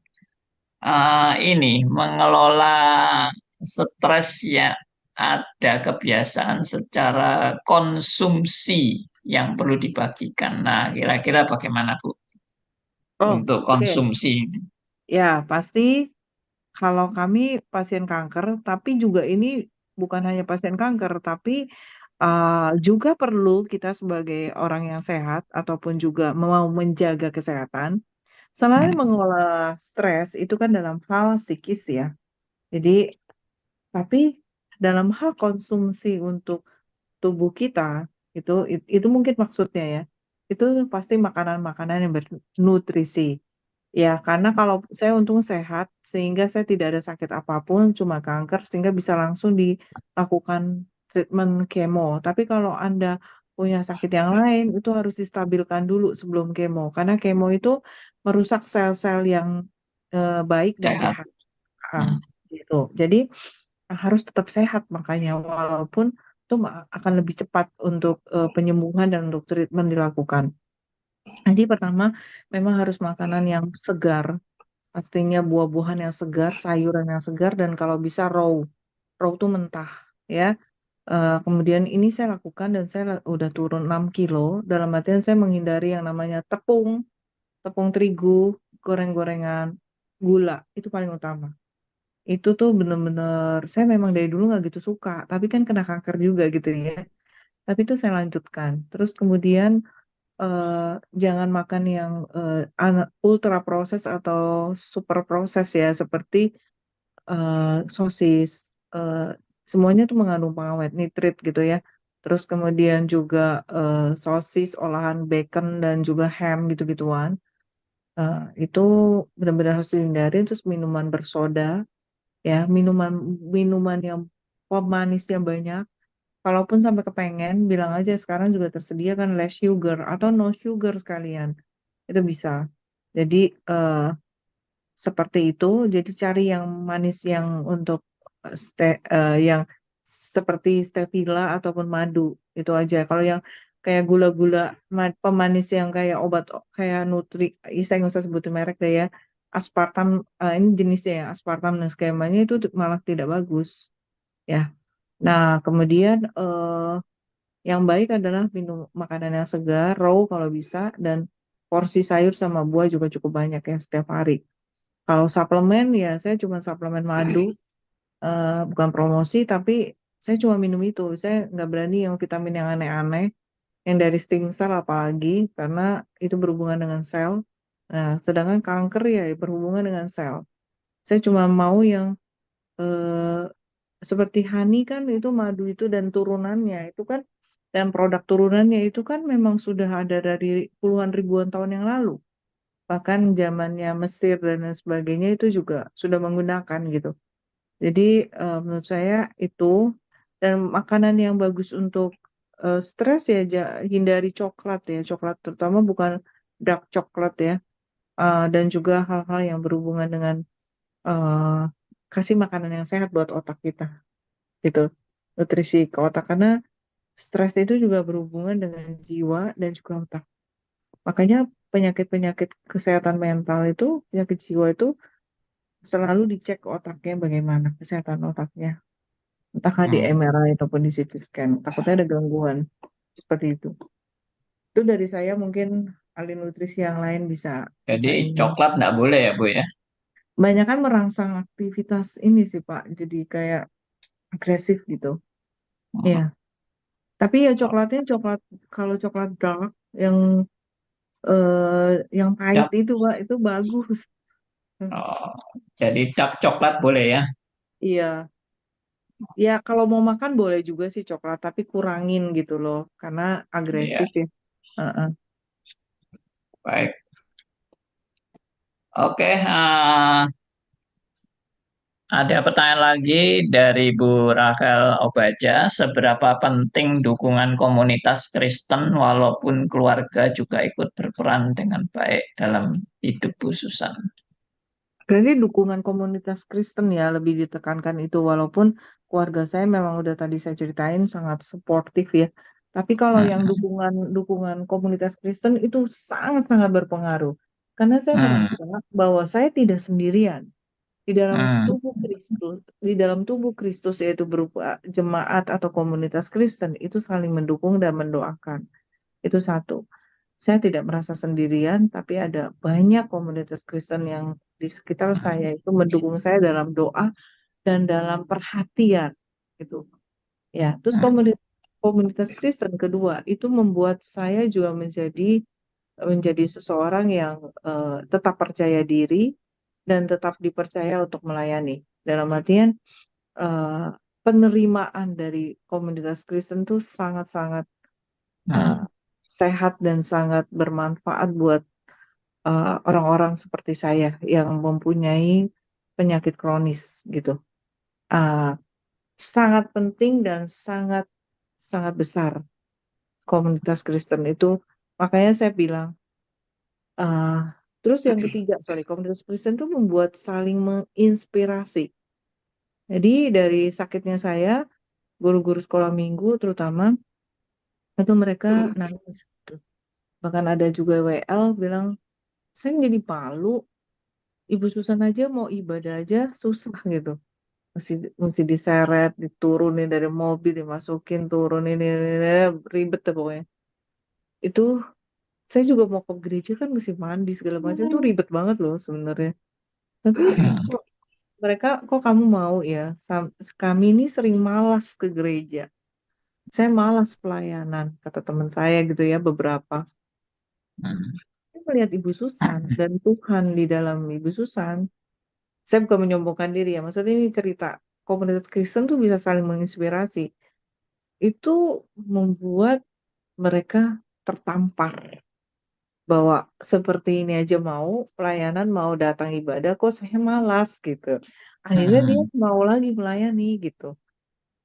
S1: ini mengelola stres ya ada kebiasaan secara konsumsi yang perlu dibagikan. Nah, kira-kira bagaimana Bu
S3: Oh,
S1: untuk
S3: oke.
S1: konsumsi?
S3: Ya, pasti kalau kami pasien kanker, tapi juga ini bukan hanya pasien kanker, tapi juga perlu kita sebagai orang yang sehat ataupun juga mau menjaga kesehatan, selain
S1: Hmm,
S3: mengelola stres itu kan dalam hal psikis ya. Jadi, tapi dalam hal konsumsi untuk tubuh kita itu mungkin maksudnya ya. Itu pasti makanan-makanan yang bernutrisi. Ya, karena kalau saya untung sehat, sehingga saya tidak ada sakit apapun, cuma kanker, sehingga bisa langsung dilakukan treatment kemo. Tapi kalau Anda punya sakit yang lain, itu harus distabilkan dulu sebelum kemo. Karena kemo itu merusak sel-sel yang baik dan
S1: sehat.
S3: jahat. Ah,
S1: Hmm,
S3: gitu. Jadi harus tetap sehat makanya, walaupun itu akan lebih cepat untuk penyembuhan dan untuk treatment dilakukan. Jadi pertama, memang harus makanan yang segar. Pastinya buah-buahan yang segar, sayuran yang segar, dan kalau bisa raw. Raw itu mentah, ya. Kemudian ini saya lakukan dan saya udah turun 6 kilo. Dalam artian saya menghindari yang namanya tepung, tepung terigu, goreng-gorengan, gula. Itu paling utama. Itu tuh bener-bener, saya memang dari dulu nggak gitu suka. Tapi kan kena kanker juga gitu ya. Tapi itu saya lanjutkan. Terus kemudian jangan makan yang ultra proses atau super proses ya, seperti sosis, semuanya tuh mengandung pengawet nitrit gitu ya. Terus kemudian juga sosis olahan bacon dan juga ham gitu-gituan. Itu benar-benar harus dihindari. Terus minuman bersoda, ya minuman minuman yang pemanisnya banyak. Kalaupun sampai kepengen, bilang aja sekarang juga tersedia kan less sugar atau no sugar sekalian. Itu bisa. Jadi seperti itu. Jadi cari yang manis yang untuk yang seperti stevia ataupun madu itu aja. Kalau yang kayak gula-gula pemanis yang kayak obat kayak saya nggak usah sebutin merek deh ya, aspartam, ini jenisnya ya aspartam dan skemanya itu malah tidak bagus ya. Nah kemudian yang baik adalah minum makanan yang segar, raw kalau bisa, dan porsi sayur sama buah juga cukup banyak ya setiap hari. Kalau suplemen ya saya cuma suplemen madu, bukan promosi tapi saya cuma minum itu. Saya nggak berani yang vitamin yang aneh-aneh, yang dari stem cell apalagi karena itu berhubungan dengan sel. Nah, sedangkan kanker ya berhubungan dengan sel. Saya cuma mau yang eh, seperti honey kan itu madu itu dan turunannya itu kan dan produk turunannya itu kan memang sudah ada dari puluhan ribuan tahun yang lalu. Bahkan zamannya Mesir dan lain sebagainya itu juga sudah menggunakan gitu. Jadi menurut saya itu dan makanan yang bagus untuk stres ya hindari coklat ya, coklat terutama bukan dark coklat ya. Dan juga hal-hal yang berhubungan dengan eh, kasih makanan yang sehat buat otak kita gitu. Nutrisi ke otak karena stres itu juga berhubungan dengan jiwa dan juga otak. Makanya penyakit-penyakit kesehatan mental itu, penyakit jiwa itu selalu dicek ke otaknya bagaimana kesehatan otaknya. Entah di
S1: Hmm.
S3: MRI ataupun di CT scan. Takutnya ada gangguan seperti itu. Itu dari saya mungkin ahli nutrisi yang lain bisa
S1: Jadi
S3: bisa ini.
S1: coklat nggak boleh ya, Bu ya?
S3: Banyak kan merangsang aktivitas ini sih Pak. Jadi kayak agresif gitu.
S1: Hmm.
S3: Iya. Tapi ya coklatnya coklat kalau coklat dark yang yang pahit
S1: Dark,
S3: itu Pak itu bagus.
S1: oh, jadi dark coklat boleh ya?
S3: Iya. Ya kalau mau makan boleh juga sih coklat tapi kurangin gitu loh karena
S1: Iya,
S3: agresif ya. Heeh.
S1: baik. Oke, ada pertanyaan lagi dari Bu Rachel Obaja. Seberapa penting dukungan komunitas Kristen walaupun keluarga juga ikut berperan dengan baik dalam hidup Bu Susan?
S3: Berarti dukungan komunitas Kristen ya lebih ditekankan itu walaupun keluarga saya memang udah tadi saya ceritain sangat suportif ya. Tapi kalau yang
S1: Hmm,
S3: dukungan komunitas Kristen itu sangat-sangat berpengaruh. Karena saya
S1: hmm,
S3: merasa bahwa saya tidak sendirian di dalam
S1: hmm,
S3: tubuh Kristus, di dalam tubuh Kristus yaitu berupa jemaat atau komunitas Kristen itu saling mendukung dan mendoakan. Itu satu. Saya tidak merasa sendirian, tapi ada banyak komunitas Kristen yang di sekitar saya itu mendukung saya dalam doa dan dalam perhatian gitu. Ya, terus
S1: hmm,
S3: komunitas Kristen kedua itu membuat saya juga menjadi seseorang yang tetap percaya diri dan tetap dipercaya untuk melayani. Dalam artian eh, penerimaan dari komunitas Kristen tuh sangat-sangat eh,
S1: hmm,
S3: sehat dan sangat bermanfaat buat orang-orang seperti saya yang mempunyai penyakit kronis gitu. Uh, Sangat penting dan sangat sangat besar komunitas Kristen itu. Makanya saya bilang, uh, terus yang ketiga, sorry, komunitas Kristen itu membuat saling menginspirasi. Jadi dari sakitnya saya, guru-guru sekolah minggu terutama, itu mereka nangis. Gitu. Bahkan ada juga WL bilang, saya jadi malu, Ibu Susan aja mau ibadah aja susah gitu. Mesti mesti diseret, diturunin dari mobil, dimasukin, turunin, ini, ribet tuh pokoknya. Itu saya juga mau ke gereja kan mesti mandi segala macam tuh ribet banget loh sebenarnya. Tapi
S1: hmm.
S3: kok mereka kok kamu mau ya? Kami ini sering malas ke gereja. Saya malas pelayanan, kata teman saya gitu ya beberapa.
S1: Hmm.
S3: Saya melihat Ibu Susan dan Tuhan di dalam Ibu Susan. Saya bukan menyombongkan diri ya, maksudnya ini cerita komunitas Kristen tuh bisa saling menginspirasi. Itu membuat mereka tertampar bahwa seperti ini aja mau pelayanan, mau datang ibadah, kok saya malas gitu. Akhirnya dia
S1: Hmm.
S3: mau lagi melayani gitu.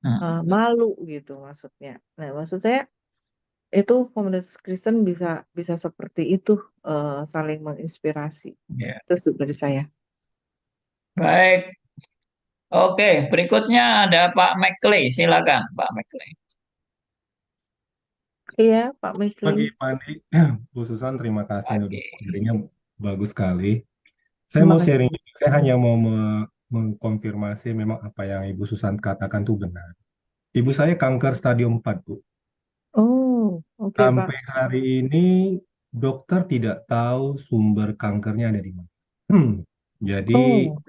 S1: Hmm.
S3: Malu gitu maksudnya. Nah, maksud saya itu komunitas Kristen bisa bisa seperti itu saling menginspirasi.
S1: Ya.
S3: Itu dari saya.
S1: Baik, oke. Berikutnya ada Pak McLeay. Silakan, Pak McLeay.
S3: Iya, Pak
S5: Pagi
S3: Mikli.
S5: Pak Andi, Bu Susan, terima kasih ini udah
S1: Oke.
S5: sharingnya bagus sekali. Saya
S3: Terima
S5: mau
S3: kasih.
S5: sharing, saya hanya mau mengkonfirmasi memang apa yang Ibu Susan katakan itu benar. Ibu saya kanker stadium 4, Bu.
S3: Oh, oke, Pak.
S5: Sampai hari ini dokter tidak tahu sumber kankernya ada di mana. Jadi
S3: Oh,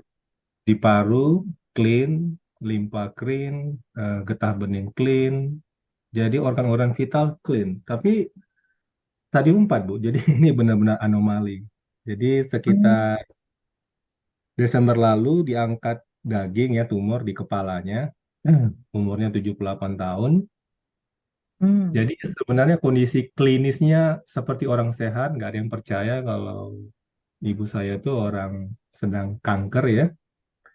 S5: di paru clean, limpa clean, getah bening clean, jadi organ-organ vital clean. Tapi stadium 4, Bu. Jadi ini benar-benar anomali. Jadi
S3: hmm,
S5: sekitar Desember lalu diangkat daging ya tumor di kepalanya. Umurnya 78 tahun.
S3: hmm,
S5: Jadi sebenarnya kondisi klinisnya seperti orang sehat, nggak ada yang percaya kalau ibu saya itu orang sedang kanker ya.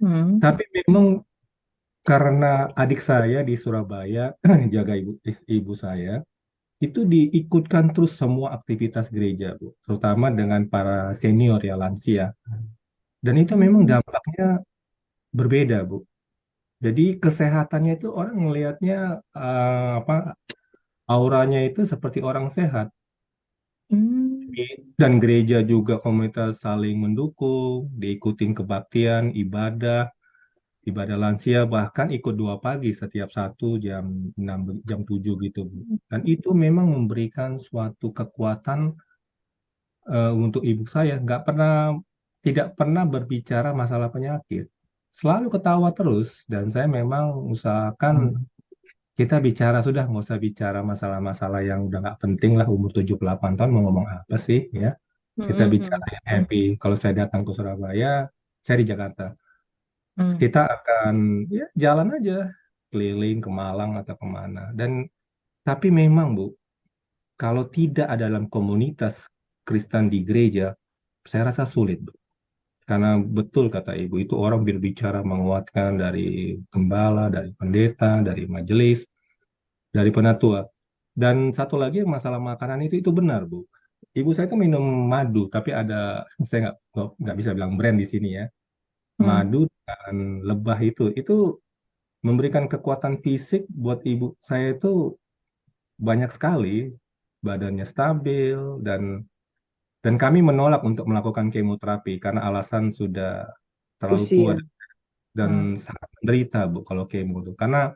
S3: hmm,
S5: Tapi memang karena adik saya di Surabaya jaga ibu saya, itu diikutkan terus semua aktivitas gereja, Bu, terutama dengan para senior ya lansia. Dan itu memang
S3: hmm,
S5: dampaknya berbeda, Bu. Jadi kesehatannya itu orang melihatnya apa auranya itu seperti orang sehat.
S3: hmm.
S5: Dan gereja juga komunitas saling mendukung, diikutin kebaktian, ibadah lansia bahkan ikut 2 pagi setiap satu jam 6 jam 7 gitu, Bu. Dan itu memang memberikan suatu kekuatan untuk ibu saya. Tidak pernah berbicara masalah penyakit. Selalu ketawa terus dan saya memang usahakan kita bicara sudah nggak usah bicara masalah-masalah yang udah nggak penting lah umur 78 tahun mau ngomong apa sih ya. Kita
S3: Hmm, hmm,
S5: bicara yang happy. Kalau saya datang ke Surabaya, saya di Jakarta.
S3: hmm.
S5: Kita akan ya jalan aja keliling ke Malang atau kemana. Dan tapi memang Bu, kalau tidak ada dalam komunitas Kristen di gereja, saya rasa sulit Bu. Karena betul kata Ibu, itu orang berbicara menguatkan dari gembala, dari pendeta, dari majelis, dari penatua. Dan satu lagi masalah makanan itu benar, Bu. Ibu saya itu minum madu, tapi ada saya nggak bisa bilang brand di sini ya.
S3: Hmm.
S5: Madu dan lebah itu memberikan kekuatan fisik buat ibu saya itu banyak sekali, badannya stabil dan kami menolak untuk melakukan kemoterapi karena alasan sudah terlalu tua
S3: Usia.
S5: dan
S3: Hmm.
S5: sangat menderita Bu kalau kemo itu. Karena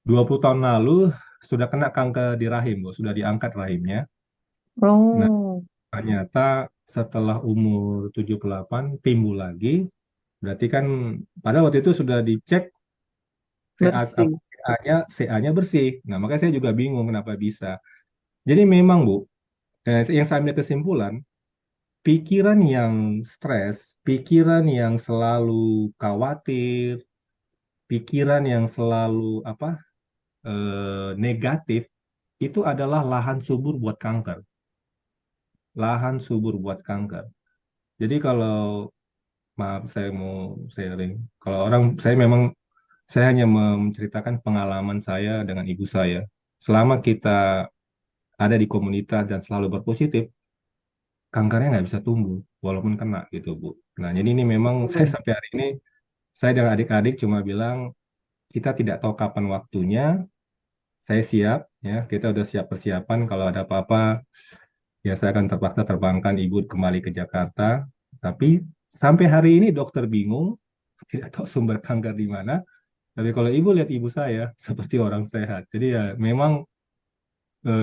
S5: 20 tahun lalu sudah kena kanker di rahim Bu, sudah diangkat rahimnya. Nah,
S3: Oh,
S5: ternyata setelah umur 78 timbul lagi, berarti kan pada waktu itu sudah dicek
S3: bersih.
S5: CA-nya bersih. Nah, makanya saya juga bingung kenapa bisa. Jadi memang Bu, yang saya ambil kesimpulan, pikiran yang stres, pikiran yang selalu khawatir, pikiran yang selalu negatif, itu adalah lahan subur buat kanker. Lahan subur buat kanker. Jadi kalau maaf saya mau sharing. Kalau orang saya hanya menceritakan pengalaman saya dengan ibu saya. Selama kita ada di komunitas dan selalu berpositif, kankernya nggak bisa tumbuh walaupun kena gitu Bu. Nah jadi ini memang saya
S3: Hmm.
S5: sampai hari ini saya dan adik-adik cuma bilang kita tidak tahu kapan waktunya. Saya siap ya, kita udah siap persiapan kalau ada apa-apa ya saya akan terpaksa terbangkan ibu kembali ke Jakarta. Tapi sampai hari ini dokter bingung tidak tahu sumber kanker di mana. Tapi kalau ibu lihat ibu saya seperti orang sehat. Jadi ya memang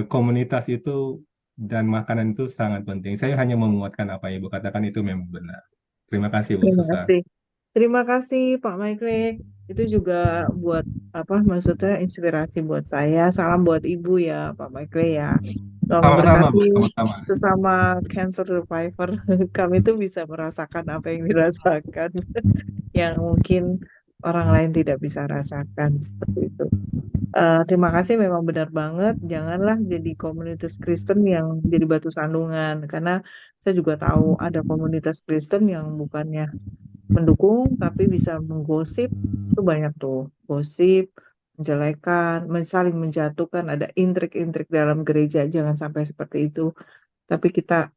S5: komunitas itu dan makanan itu sangat penting. Saya hanya menguatkan apa yang ibu katakan itu memang benar. Terima kasih Bu
S3: Terima
S5: Susan.
S3: kasih. Terima kasih Pak Michael. Itu juga buat apa maksudnya inspirasi buat saya. Salam buat Ibu ya Pak Michael ya. Semoga
S5: Sama-sama
S3: memberkati
S5: Bu, sama-sama.
S3: sesama cancer survivor. Kami tuh bisa merasakan apa yang dirasakan yang mungkin orang lain tidak bisa rasakan seperti itu. Terima kasih memang benar banget. Janganlah jadi komunitas Kristen yang jadi batu sandungan karena saya juga tahu ada komunitas Kristen yang bukannya mendukung tapi bisa menggosip itu banyak tuh gosip menjelekan saling menjatuhkan ada intrik-intrik dalam gereja jangan sampai seperti itu tapi kita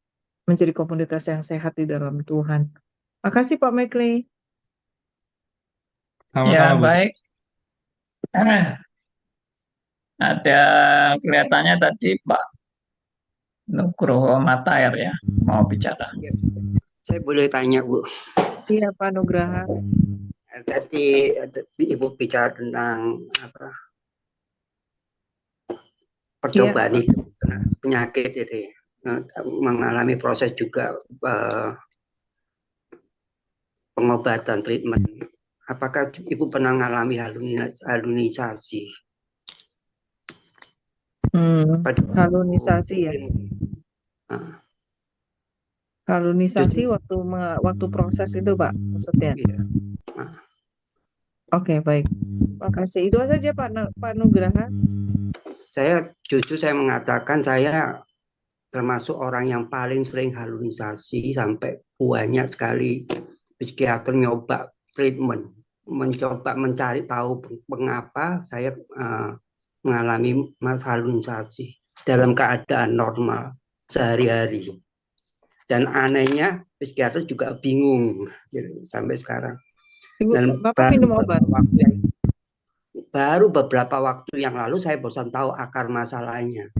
S3: menjadi komunitas yang sehat di dalam Tuhan. Makasih Pak McLean.
S5: Sama-sama
S1: Ya,
S5: Bu.
S1: baik. Ada kelihatannya tadi Pak Nugroho Matair ya mau bicara.
S6: Ya, saya boleh tanya, Bu.
S3: Iya, Pak Nugraha.
S6: Tadi Ibu bicara tentang apa,
S3: Iya,
S6: percobaan hidup, penyakit itu ya. Mengalami proses juga pengobatan, treatment. Apakah Ibu pernah mengalami halusinasi?
S3: halunisasi ya.
S6: Nah,
S3: Halunisasi
S6: Jadi-
S3: waktu proses itu, Pak, maksudnya.
S6: iya.
S3: Oke, baik. Makasih. Itu saja Pak Nugraha.
S6: Saya jujur saya mengatakan saya termasuk orang yang paling sering halusinasi, sampai banyak sekali psikiater nyoba treatment, mencoba mencari tahu mengapa saya mengalami halusinasi dalam keadaan normal sehari-hari. Dan anehnya psikiater juga bingung gitu, sampai sekarang.
S3: Ibu,
S6: Dan
S3: Bapak minum obat.
S6: baru beberapa waktu yang lalu saya bosan tahu akar masalahnya.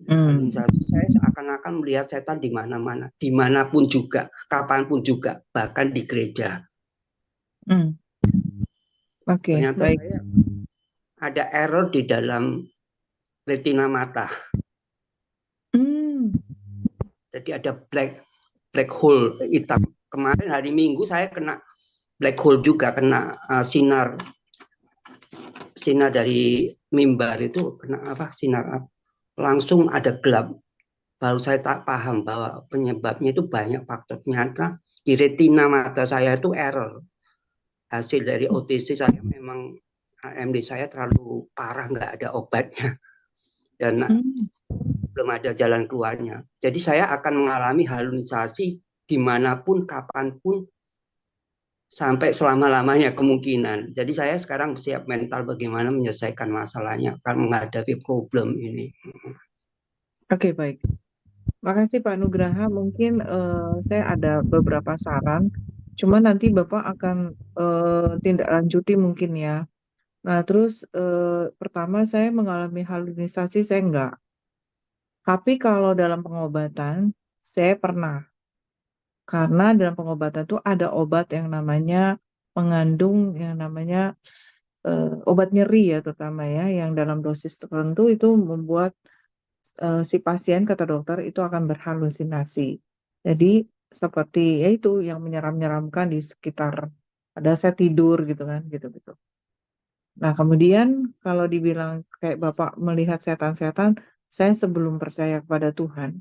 S6: Halusinasi, saya seakan-akan melihat setan di mana-mana, dimanapun juga, kapanpun juga, bahkan di gereja.
S3: Oke,
S6: Ternyata
S3: baik.
S6: saya ada error di dalam retina mata. Jadi ada black hole hitam. Kemarin hari Minggu saya kena black hole juga, kena sinar dari mimbar itu, kena apa, sinar langsung ada gelap. Baru saya tak paham bahwa penyebabnya itu banyak faktor. Ternyata di retina mata saya itu error. Hasil dari OTC saya memang AMD saya terlalu parah, nggak ada obatnya. Dan belum ada jalan keluarnya. Jadi saya akan mengalami halusinasi dimanapun, kapanpun, sampai selama-lamanya kemungkinan. Jadi saya sekarang siap mental bagaimana menyelesaikan masalahnya, akan menghadapi problem ini.
S3: Oke, baik. Makasih Pak Nugraha. Mungkin saya ada beberapa saran. Cuma nanti Bapak akan tindak lanjuti mungkin ya. Nah, terus pertama saya mengalami halusinasi, saya enggak. Tapi kalau dalam pengobatan, saya pernah. Karena dalam pengobatan itu ada obat yang namanya mengandung yang namanya obat nyeri ya, terutama ya, yang dalam dosis tertentu itu membuat si pasien, kata dokter, itu akan berhalusinasi. Jadi seperti ya itu yang menyeram-nyeramkan di sekitar pada saya tidur gitu kan, gitu-gitu. Nah, kemudian kalau dibilang kayak Bapak melihat setan-setan, saya sebelum percaya kepada Tuhan,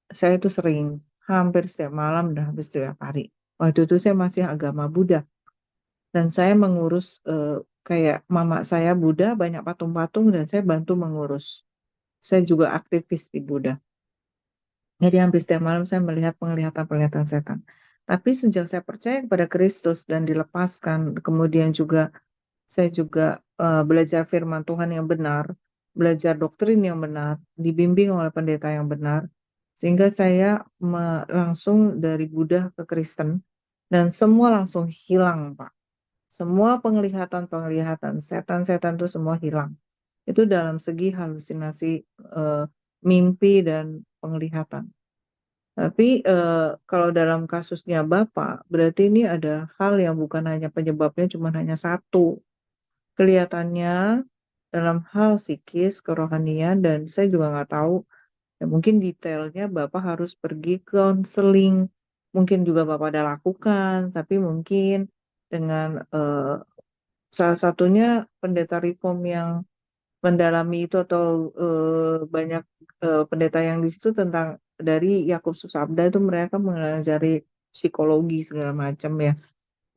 S3: saya itu sering hampir setiap malam dan hampir setiap hari. Waktu itu saya masih agama Buddha dan saya mengurus kayak mama saya Buddha, banyak patung-patung dan saya bantu mengurus. Saya juga aktivis di Buddha. Jadi hampir setiap malam saya melihat penglihatan-penglihatan setan. Tapi sejak saya percaya kepada Kristus dan dilepaskan, kemudian juga saya juga belajar firman Tuhan yang benar, belajar doktrin yang benar, dibimbing oleh pendeta yang benar, sehingga saya langsung dari Buddha ke Kristen, dan semua langsung hilang, Pak. Semua penglihatan-penglihatan setan-setan itu semua hilang. Itu dalam segi halusinasi, mimpi dan penglihatan. Tapi kalau dalam kasusnya Bapak, berarti ini ada hal yang bukan hanya penyebabnya cuma hanya satu. Kelihatannya dalam hal psikis, kerohanian, dan saya juga nggak tahu, ya mungkin detailnya Bapak harus pergi konseling. Mungkin juga Bapak ada lakukan, tapi mungkin dengan salah satunya pendeta Reform yang mendalami itu atau banyak pendeta yang di situ tentang dari Yakub Susabda itu mereka mengajari psikologi segala macam ya.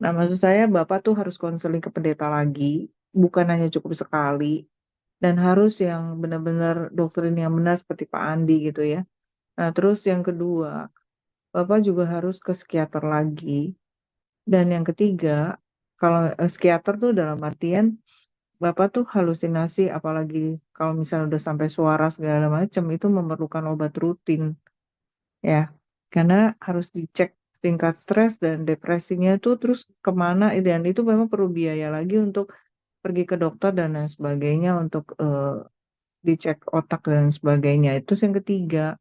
S3: Nah, maksud saya Bapak tuh harus konseling ke pendeta lagi, bukan hanya cukup sekali, dan harus yang benar-benar doktrin yang benar seperti Pak Andi gitu ya. Nah, terus yang kedua, Bapak juga harus ke psikiater lagi. Dan yang ketiga, kalau psikiater tuh dalam artian Bapak tuh halusinasi, apalagi kalau misalnya udah sampai suara segala macam, itu memerlukan obat rutin, ya. Karena harus dicek tingkat stres dan depresinya tuh terus kemana, dan itu memang perlu biaya lagi untuk pergi ke dokter dan lain sebagainya untuk dicek otak dan sebagainya. Itu yang ketiga.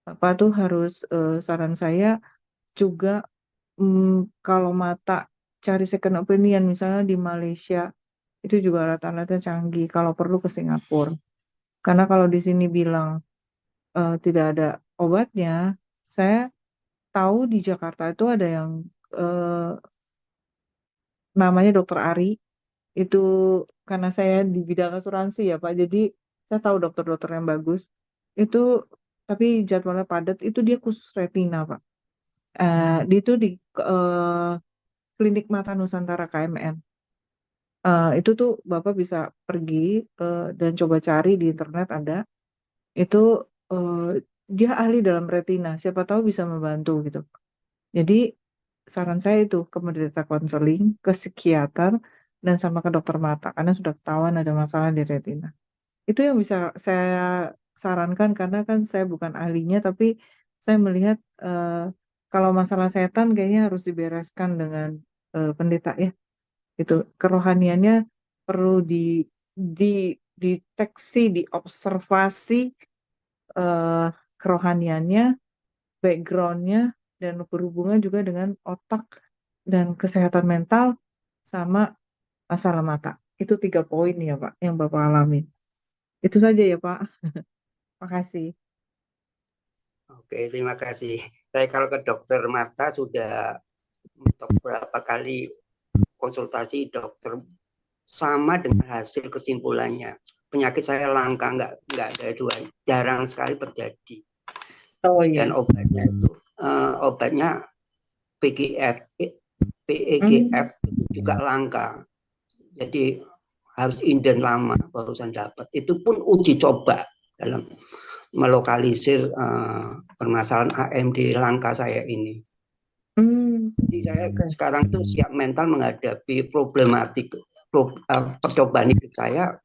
S3: Bapak tuh harus saran saya juga kalau mata cari second opinion misalnya di Malaysia itu juga alat-alatnya canggih. Kalau perlu ke Singapura. Karena kalau di sini bilang tidak ada obatnya, saya tahu di Jakarta itu ada yang eh, namanya Dokter Ari. Itu karena saya di bidang asuransi ya Pak. Jadi saya tahu dokter-dokter yang bagus. Itu tapi jadwalnya padat. Itu dia khusus retina Pak. Dia itu di eh, Klinik Mata Nusantara KMN. Itu tuh Bapak bisa pergi dan coba cari di internet ada. Itu eh, dia ahli dalam retina. Siapa tahu bisa membantu gitu. Jadi saran saya itu ke penderita konseling, ke psikiater, dan sama ke dokter mata karena sudah ketahuan ada masalah di retina. Itu yang bisa saya sarankan karena kan saya bukan ahlinya, tapi saya melihat kalau masalah setan kayaknya harus dibereskan dengan pendeta ya. Itu kerohaniannya perlu di dideteksi, diobservasi eh, kerohaniannya, backgroundnya, dan berhubungan juga dengan otak dan kesehatan mental sama masalah mata. Itu 3 poin ya Pak yang Bapak alami. Itu saja ya Pak. Makasih.
S6: Oke, terima kasih. Saya kalau ke dokter mata sudah untuk berapa kali konsultasi dokter sama dengan hasil kesimpulannya. Penyakit saya langka, nggak ada dua, jarang sekali terjadi.
S3: Oh
S6: Dan
S3: iya.
S6: obatnya itu obatnya PGF, PEGF itu juga langka. Jadi harus inden lama barusan dapat. Itu pun uji coba dalam melokalisir permasalahan AMD langka saya ini. Jadi saya sekarang itu siap mental menghadapi problematik percobaan hidup saya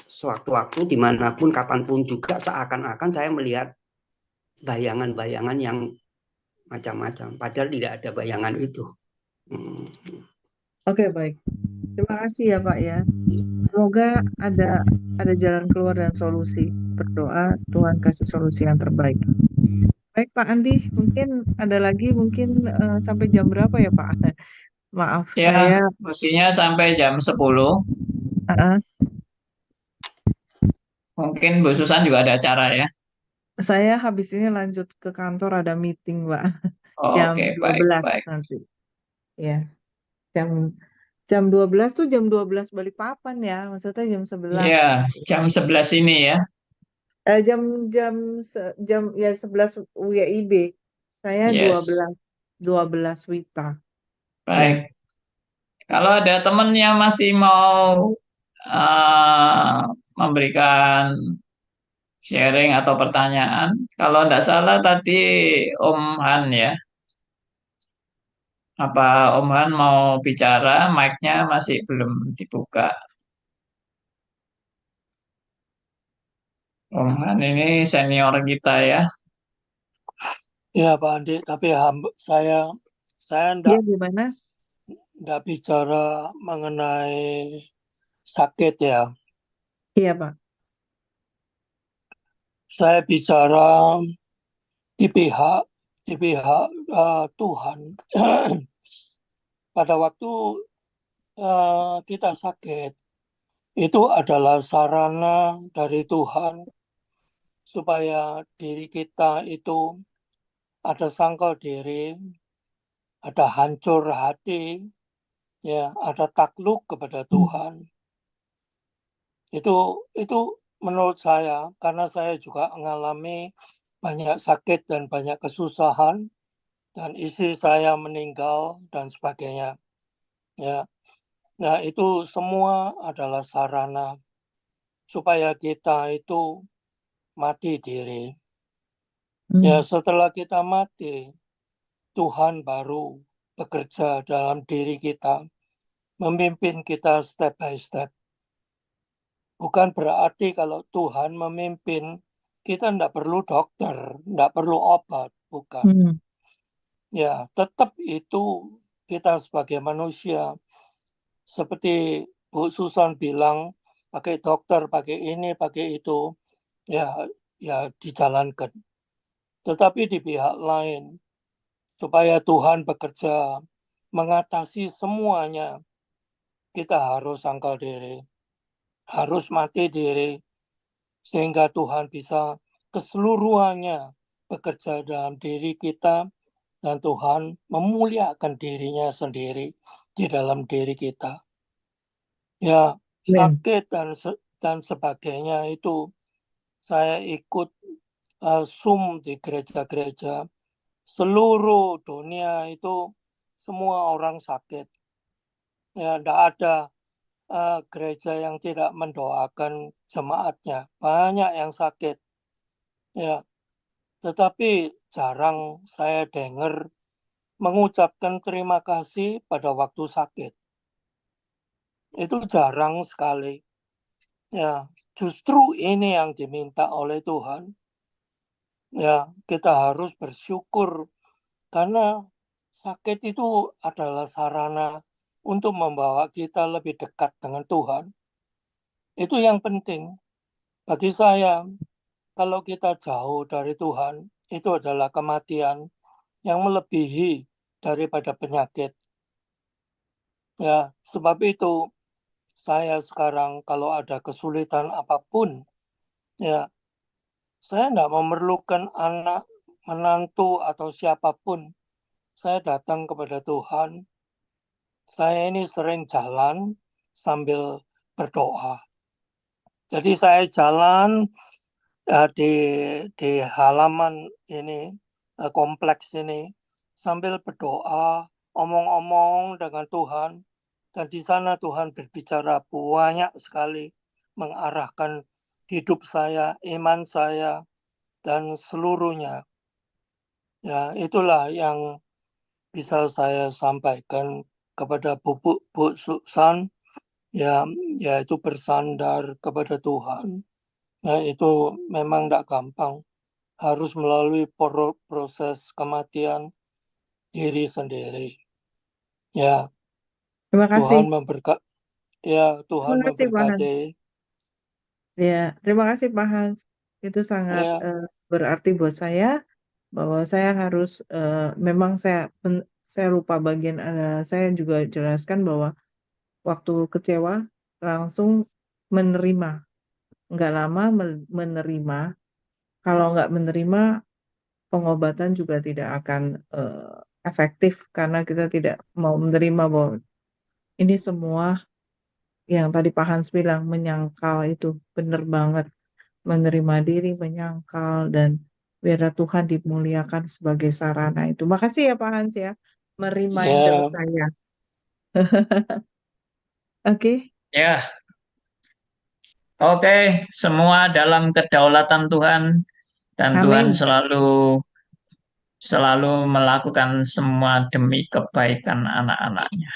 S6: sewaktu-waktu dimanapun kapanpun juga seakan-akan saya melihat bayangan-bayangan yang macam-macam padahal tidak ada bayangan itu.
S3: Oke, baik. Terima kasih ya Pak ya. Semoga ada jalan keluar dan solusi. Berdoa Tuhan kasih solusi yang terbaik. Baik Pak Andi, mungkin ada lagi mungkin sampai jam berapa ya Pak? Maaf,
S1: Ya,
S3: saya
S1: mestinya sampai jam 10.
S3: uh,
S1: Mungkin Bu Susan juga ada acara ya.
S3: saya habis ini lanjut ke kantor ada meeting Pak. Jam
S1: Oke,
S3: dua
S1: baik,
S3: belas
S1: baik.
S3: nanti. Ya, jam jam 12 tuh jam 12 Balikpapan ya. Maksudnya jam 11.
S1: Iya, jam 11 ini ya.
S3: Jam jam jam ya 11 WIB. Saya
S1: Yes,
S3: 12 WITA. Ya.
S1: baik. Kalau ada teman yang masih mau eh, memberikan sharing atau pertanyaan, kalau tidak salah tadi Om Han ya. Apa Om Han mau bicara? Mic-nya masih belum dibuka. Om Han ini senior kita ya.
S7: Ya Pak Andi, tapi saya
S3: Dia gimana?
S7: enggak bicara mengenai sakit ya.
S3: Iya, Pak.
S7: Saya bicara di pihak Tuhan. Pada waktu kita sakit, itu adalah sarana dari Tuhan supaya diri kita itu ada sangkal diri, ada hancur hati, ya, ada takluk kepada Tuhan. Itu menurut saya, karena saya juga mengalami banyak sakit dan banyak kesusahan, dan istri saya meninggal dan sebagainya. Ya, nah itu semua adalah sarana supaya kita itu mati diri. Ya, setelah kita mati, Tuhan baru bekerja dalam diri kita, memimpin kita step by step. Bukan berarti kalau Tuhan memimpin, kita tidak perlu dokter, tidak perlu obat, bukan. Ya, tetap itu kita sebagai manusia, seperti Bu Susan bilang, pakai dokter, pakai ini, pakai itu, ya dijalankan. Tetapi di pihak lain, supaya Tuhan bekerja mengatasi semuanya, kita harus sangkal diri, harus mati diri, sehingga Tuhan bisa keseluruhannya bekerja dalam diri kita, dan Tuhan memuliakan dirinya sendiri di dalam diri kita. Ya, sakit dan sebagainya itu saya ikut Zoom di gereja-gereja. Seluruh dunia itu semua orang sakit. Ya, tidak ada gereja yang tidak mendoakan jemaatnya. Banyak yang sakit. Ya, tetapi jarang saya dengar mengucapkan terima kasih pada waktu sakit. Itu jarang sekali. Ya, justru ini yang diminta oleh Tuhan. Ya, kita harus bersyukur karena sakit itu adalah sarana untuk membawa kita lebih dekat dengan Tuhan. Itu yang penting. Bagi saya, kalau kita jauh dari Tuhan, itu adalah kematian yang melebihi daripada penyakit. Ya, sebab itu saya sekarang kalau ada kesulitan apapun, ya, saya tidak memerlukan anak, menantu, atau siapapun. Saya datang kepada Tuhan. Saya ini sering jalan sambil berdoa. Jadi saya jalan di halaman ini, kompleks ini, sambil berdoa, omong-omong dengan Tuhan. Dan di sana Tuhan berbicara banyak sekali, mengarahkan hidup saya, iman saya, dan seluruhnya. Ya, itulah yang bisa saya sampaikan kepada Bu Susan, ya, yaitu bersandar kepada Tuhan. Nah, itu memang tidak gampang. Harus melalui proses kematian diri sendiri. Ya,
S3: Terima kasih.
S7: Tuhan memberkati. Ya, Tuhan
S3: Terima kasih, Pak Hans.
S7: memberkati.
S3: Ya, terima kasih Pak Hans. Itu sangat
S7: Ya,
S3: berarti buat saya bahwa saya harus memang saya lupa bagian saya juga jelaskan bahwa waktu kecewa langsung menerima, nggak lama menerima. Kalau nggak menerima, pengobatan juga tidak akan efektif karena kita tidak mau menerima bahwa ini semua yang tadi Pak Hans bilang menyangkal itu benar banget. Menerima diri, menyangkal, dan biar Tuhan dimuliakan sebagai sarana itu. Makasih ya Pak Hans ya, mereminder
S7: ya,
S3: saya. Oke,
S1: Ya, oke, semua dalam kedaulatan Tuhan dan Tuhan
S3: amin.
S1: selalu melakukan semua demi kebaikan anak-anaknya.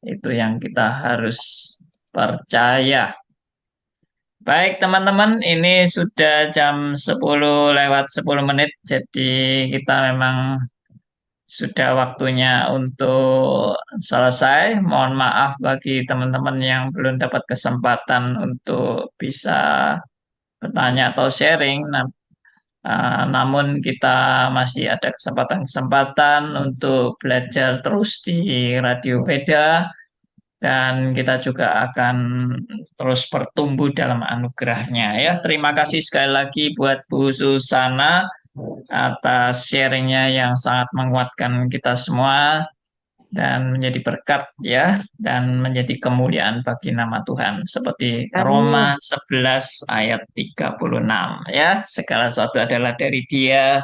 S1: Itu yang kita harus percaya. Baik, teman-teman, ini sudah jam 10 lewat 10 menit, jadi kita memang sudah waktunya untuk selesai. Mohon maaf bagi teman-teman yang belum dapat kesempatan untuk bisa bertanya atau sharing. Namun kita masih ada kesempatan-kesempatan untuk belajar terus di Radio Veda dan kita juga akan terus bertumbuh dalam anugerahnya ya. Terima kasih sekali lagi buat Bu Susana atas sharingnya yang sangat menguatkan kita semua dan menjadi berkat ya dan menjadi kemuliaan bagi nama Tuhan seperti Roma
S3: Amin.
S1: 11 ayat 36 ya, segala sesuatu adalah dari Dia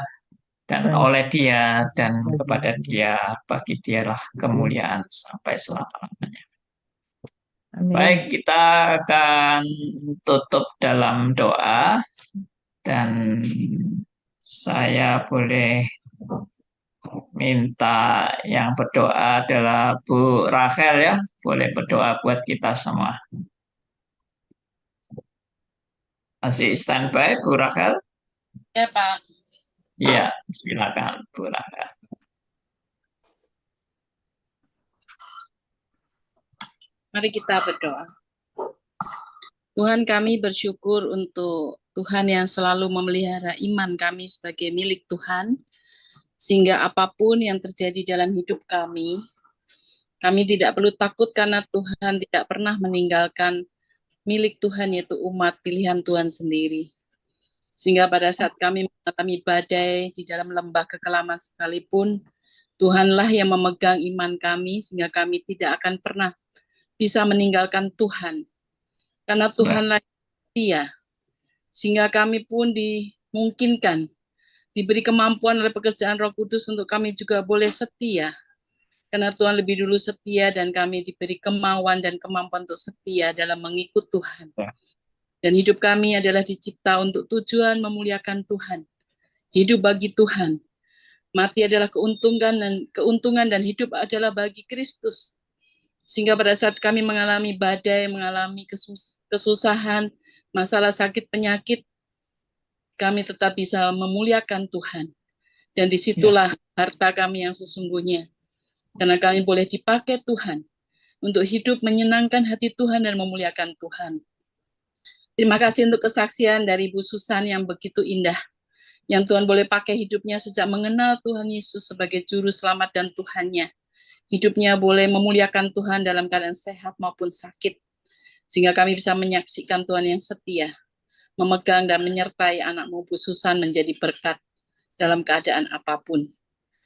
S1: dan
S3: Baik.
S1: oleh Dia dan kepada Dia, bagi Dialah kemuliaan sampai selama-lamanya.
S3: Amin.
S1: Baik, kita akan tutup dalam doa dan saya boleh minta yang berdoa adalah Bu Rachel ya, boleh berdoa buat kita semua. Masih standby Bu Rachel?
S8: Ya, Pak.
S1: Iya, silakan Bu Rachel.
S8: Mari kita berdoa. Tuhan, kami bersyukur untuk Tuhan yang selalu memelihara iman kami sebagai milik Tuhan, sehingga apapun yang terjadi dalam hidup kami tidak perlu takut karena Tuhan tidak pernah meninggalkan milik Tuhan, yaitu umat pilihan Tuhan sendiri. Sehingga pada saat kami mengalami badai di dalam lembah kekelaman sekalipun, Tuhanlah yang memegang iman kami, sehingga kami tidak akan pernah bisa meninggalkan Tuhan. Karena Tuhanlah yang setia, sehingga kami pun dimungkinkan, diberi kemampuan oleh pekerjaan Roh Kudus untuk kami juga boleh setia. Karena Tuhan lebih dulu setia dan kami diberi kemauan dan kemampuan untuk setia dalam mengikut Tuhan. Dan hidup kami adalah dicipta untuk tujuan memuliakan Tuhan. Hidup bagi Tuhan. Mati adalah keuntungan dan hidup adalah bagi Kristus. Sehingga pada saat kami mengalami badai, mengalami kesusahan, masalah sakit penyakit, kami tetap bisa memuliakan Tuhan. Dan disitulah harta kami yang sesungguhnya. Karena kami boleh dipakai Tuhan untuk hidup menyenangkan hati Tuhan dan memuliakan Tuhan. Terima kasih untuk kesaksian dari Ibu Susan yang begitu indah. Yang Tuhan boleh pakai hidupnya sejak mengenal Tuhan Yesus sebagai juru selamat dan Tuhannya. Hidupnya boleh memuliakan Tuhan dalam keadaan sehat maupun sakit. Sehingga kami bisa menyaksikan Tuhan yang setia, memegang dan menyertai anakmu Bu Susan menjadi berkat dalam keadaan apapun.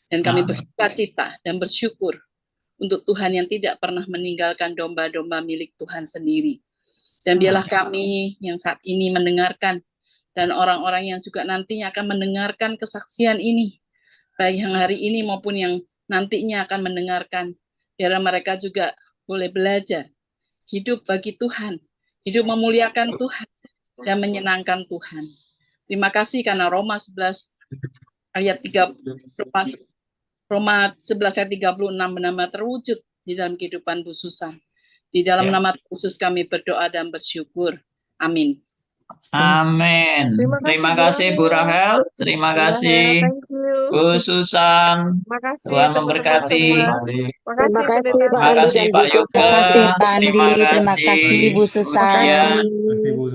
S8: Dan kami bersukacita dan bersyukur untuk Tuhan yang tidak pernah meninggalkan domba-domba milik Tuhan sendiri. Dan biarlah kami yang saat ini mendengarkan, dan orang-orang yang juga nantinya akan mendengarkan kesaksian ini, baik yang hari ini maupun yang nantinya akan mendengarkan, biar mereka juga boleh belajar hidup bagi Tuhan, hidup memuliakan Tuhan, dan menyenangkan Tuhan. Terima kasih karena Roma 11 ayat 3, Roma 11 ayat 36 benar-benar terwujud di dalam kehidupan Bu Susan. Di dalam nama Yesus kami berdoa dan bersyukur. Amin.
S1: Amin. Terima kasih Bu Rahel. Terima kasih
S3: Thank you.
S1: Bu Susan.
S3: Terima kasih
S1: Tuhan
S3: teman-teman
S1: memberkati.
S3: semua.
S9: Terima kasih Pak
S1: Terima
S9: Andi
S1: kasih
S9: dan
S1: Pak
S9: Bu
S1: Yoga.
S9: Susan.
S10: Terima kasih Pak Andi,
S1: Terima
S10: terima
S1: kasih
S10: kasih Bu
S1: Bu
S10: Susan.
S1: Tia.
S5: Terima kasih Bu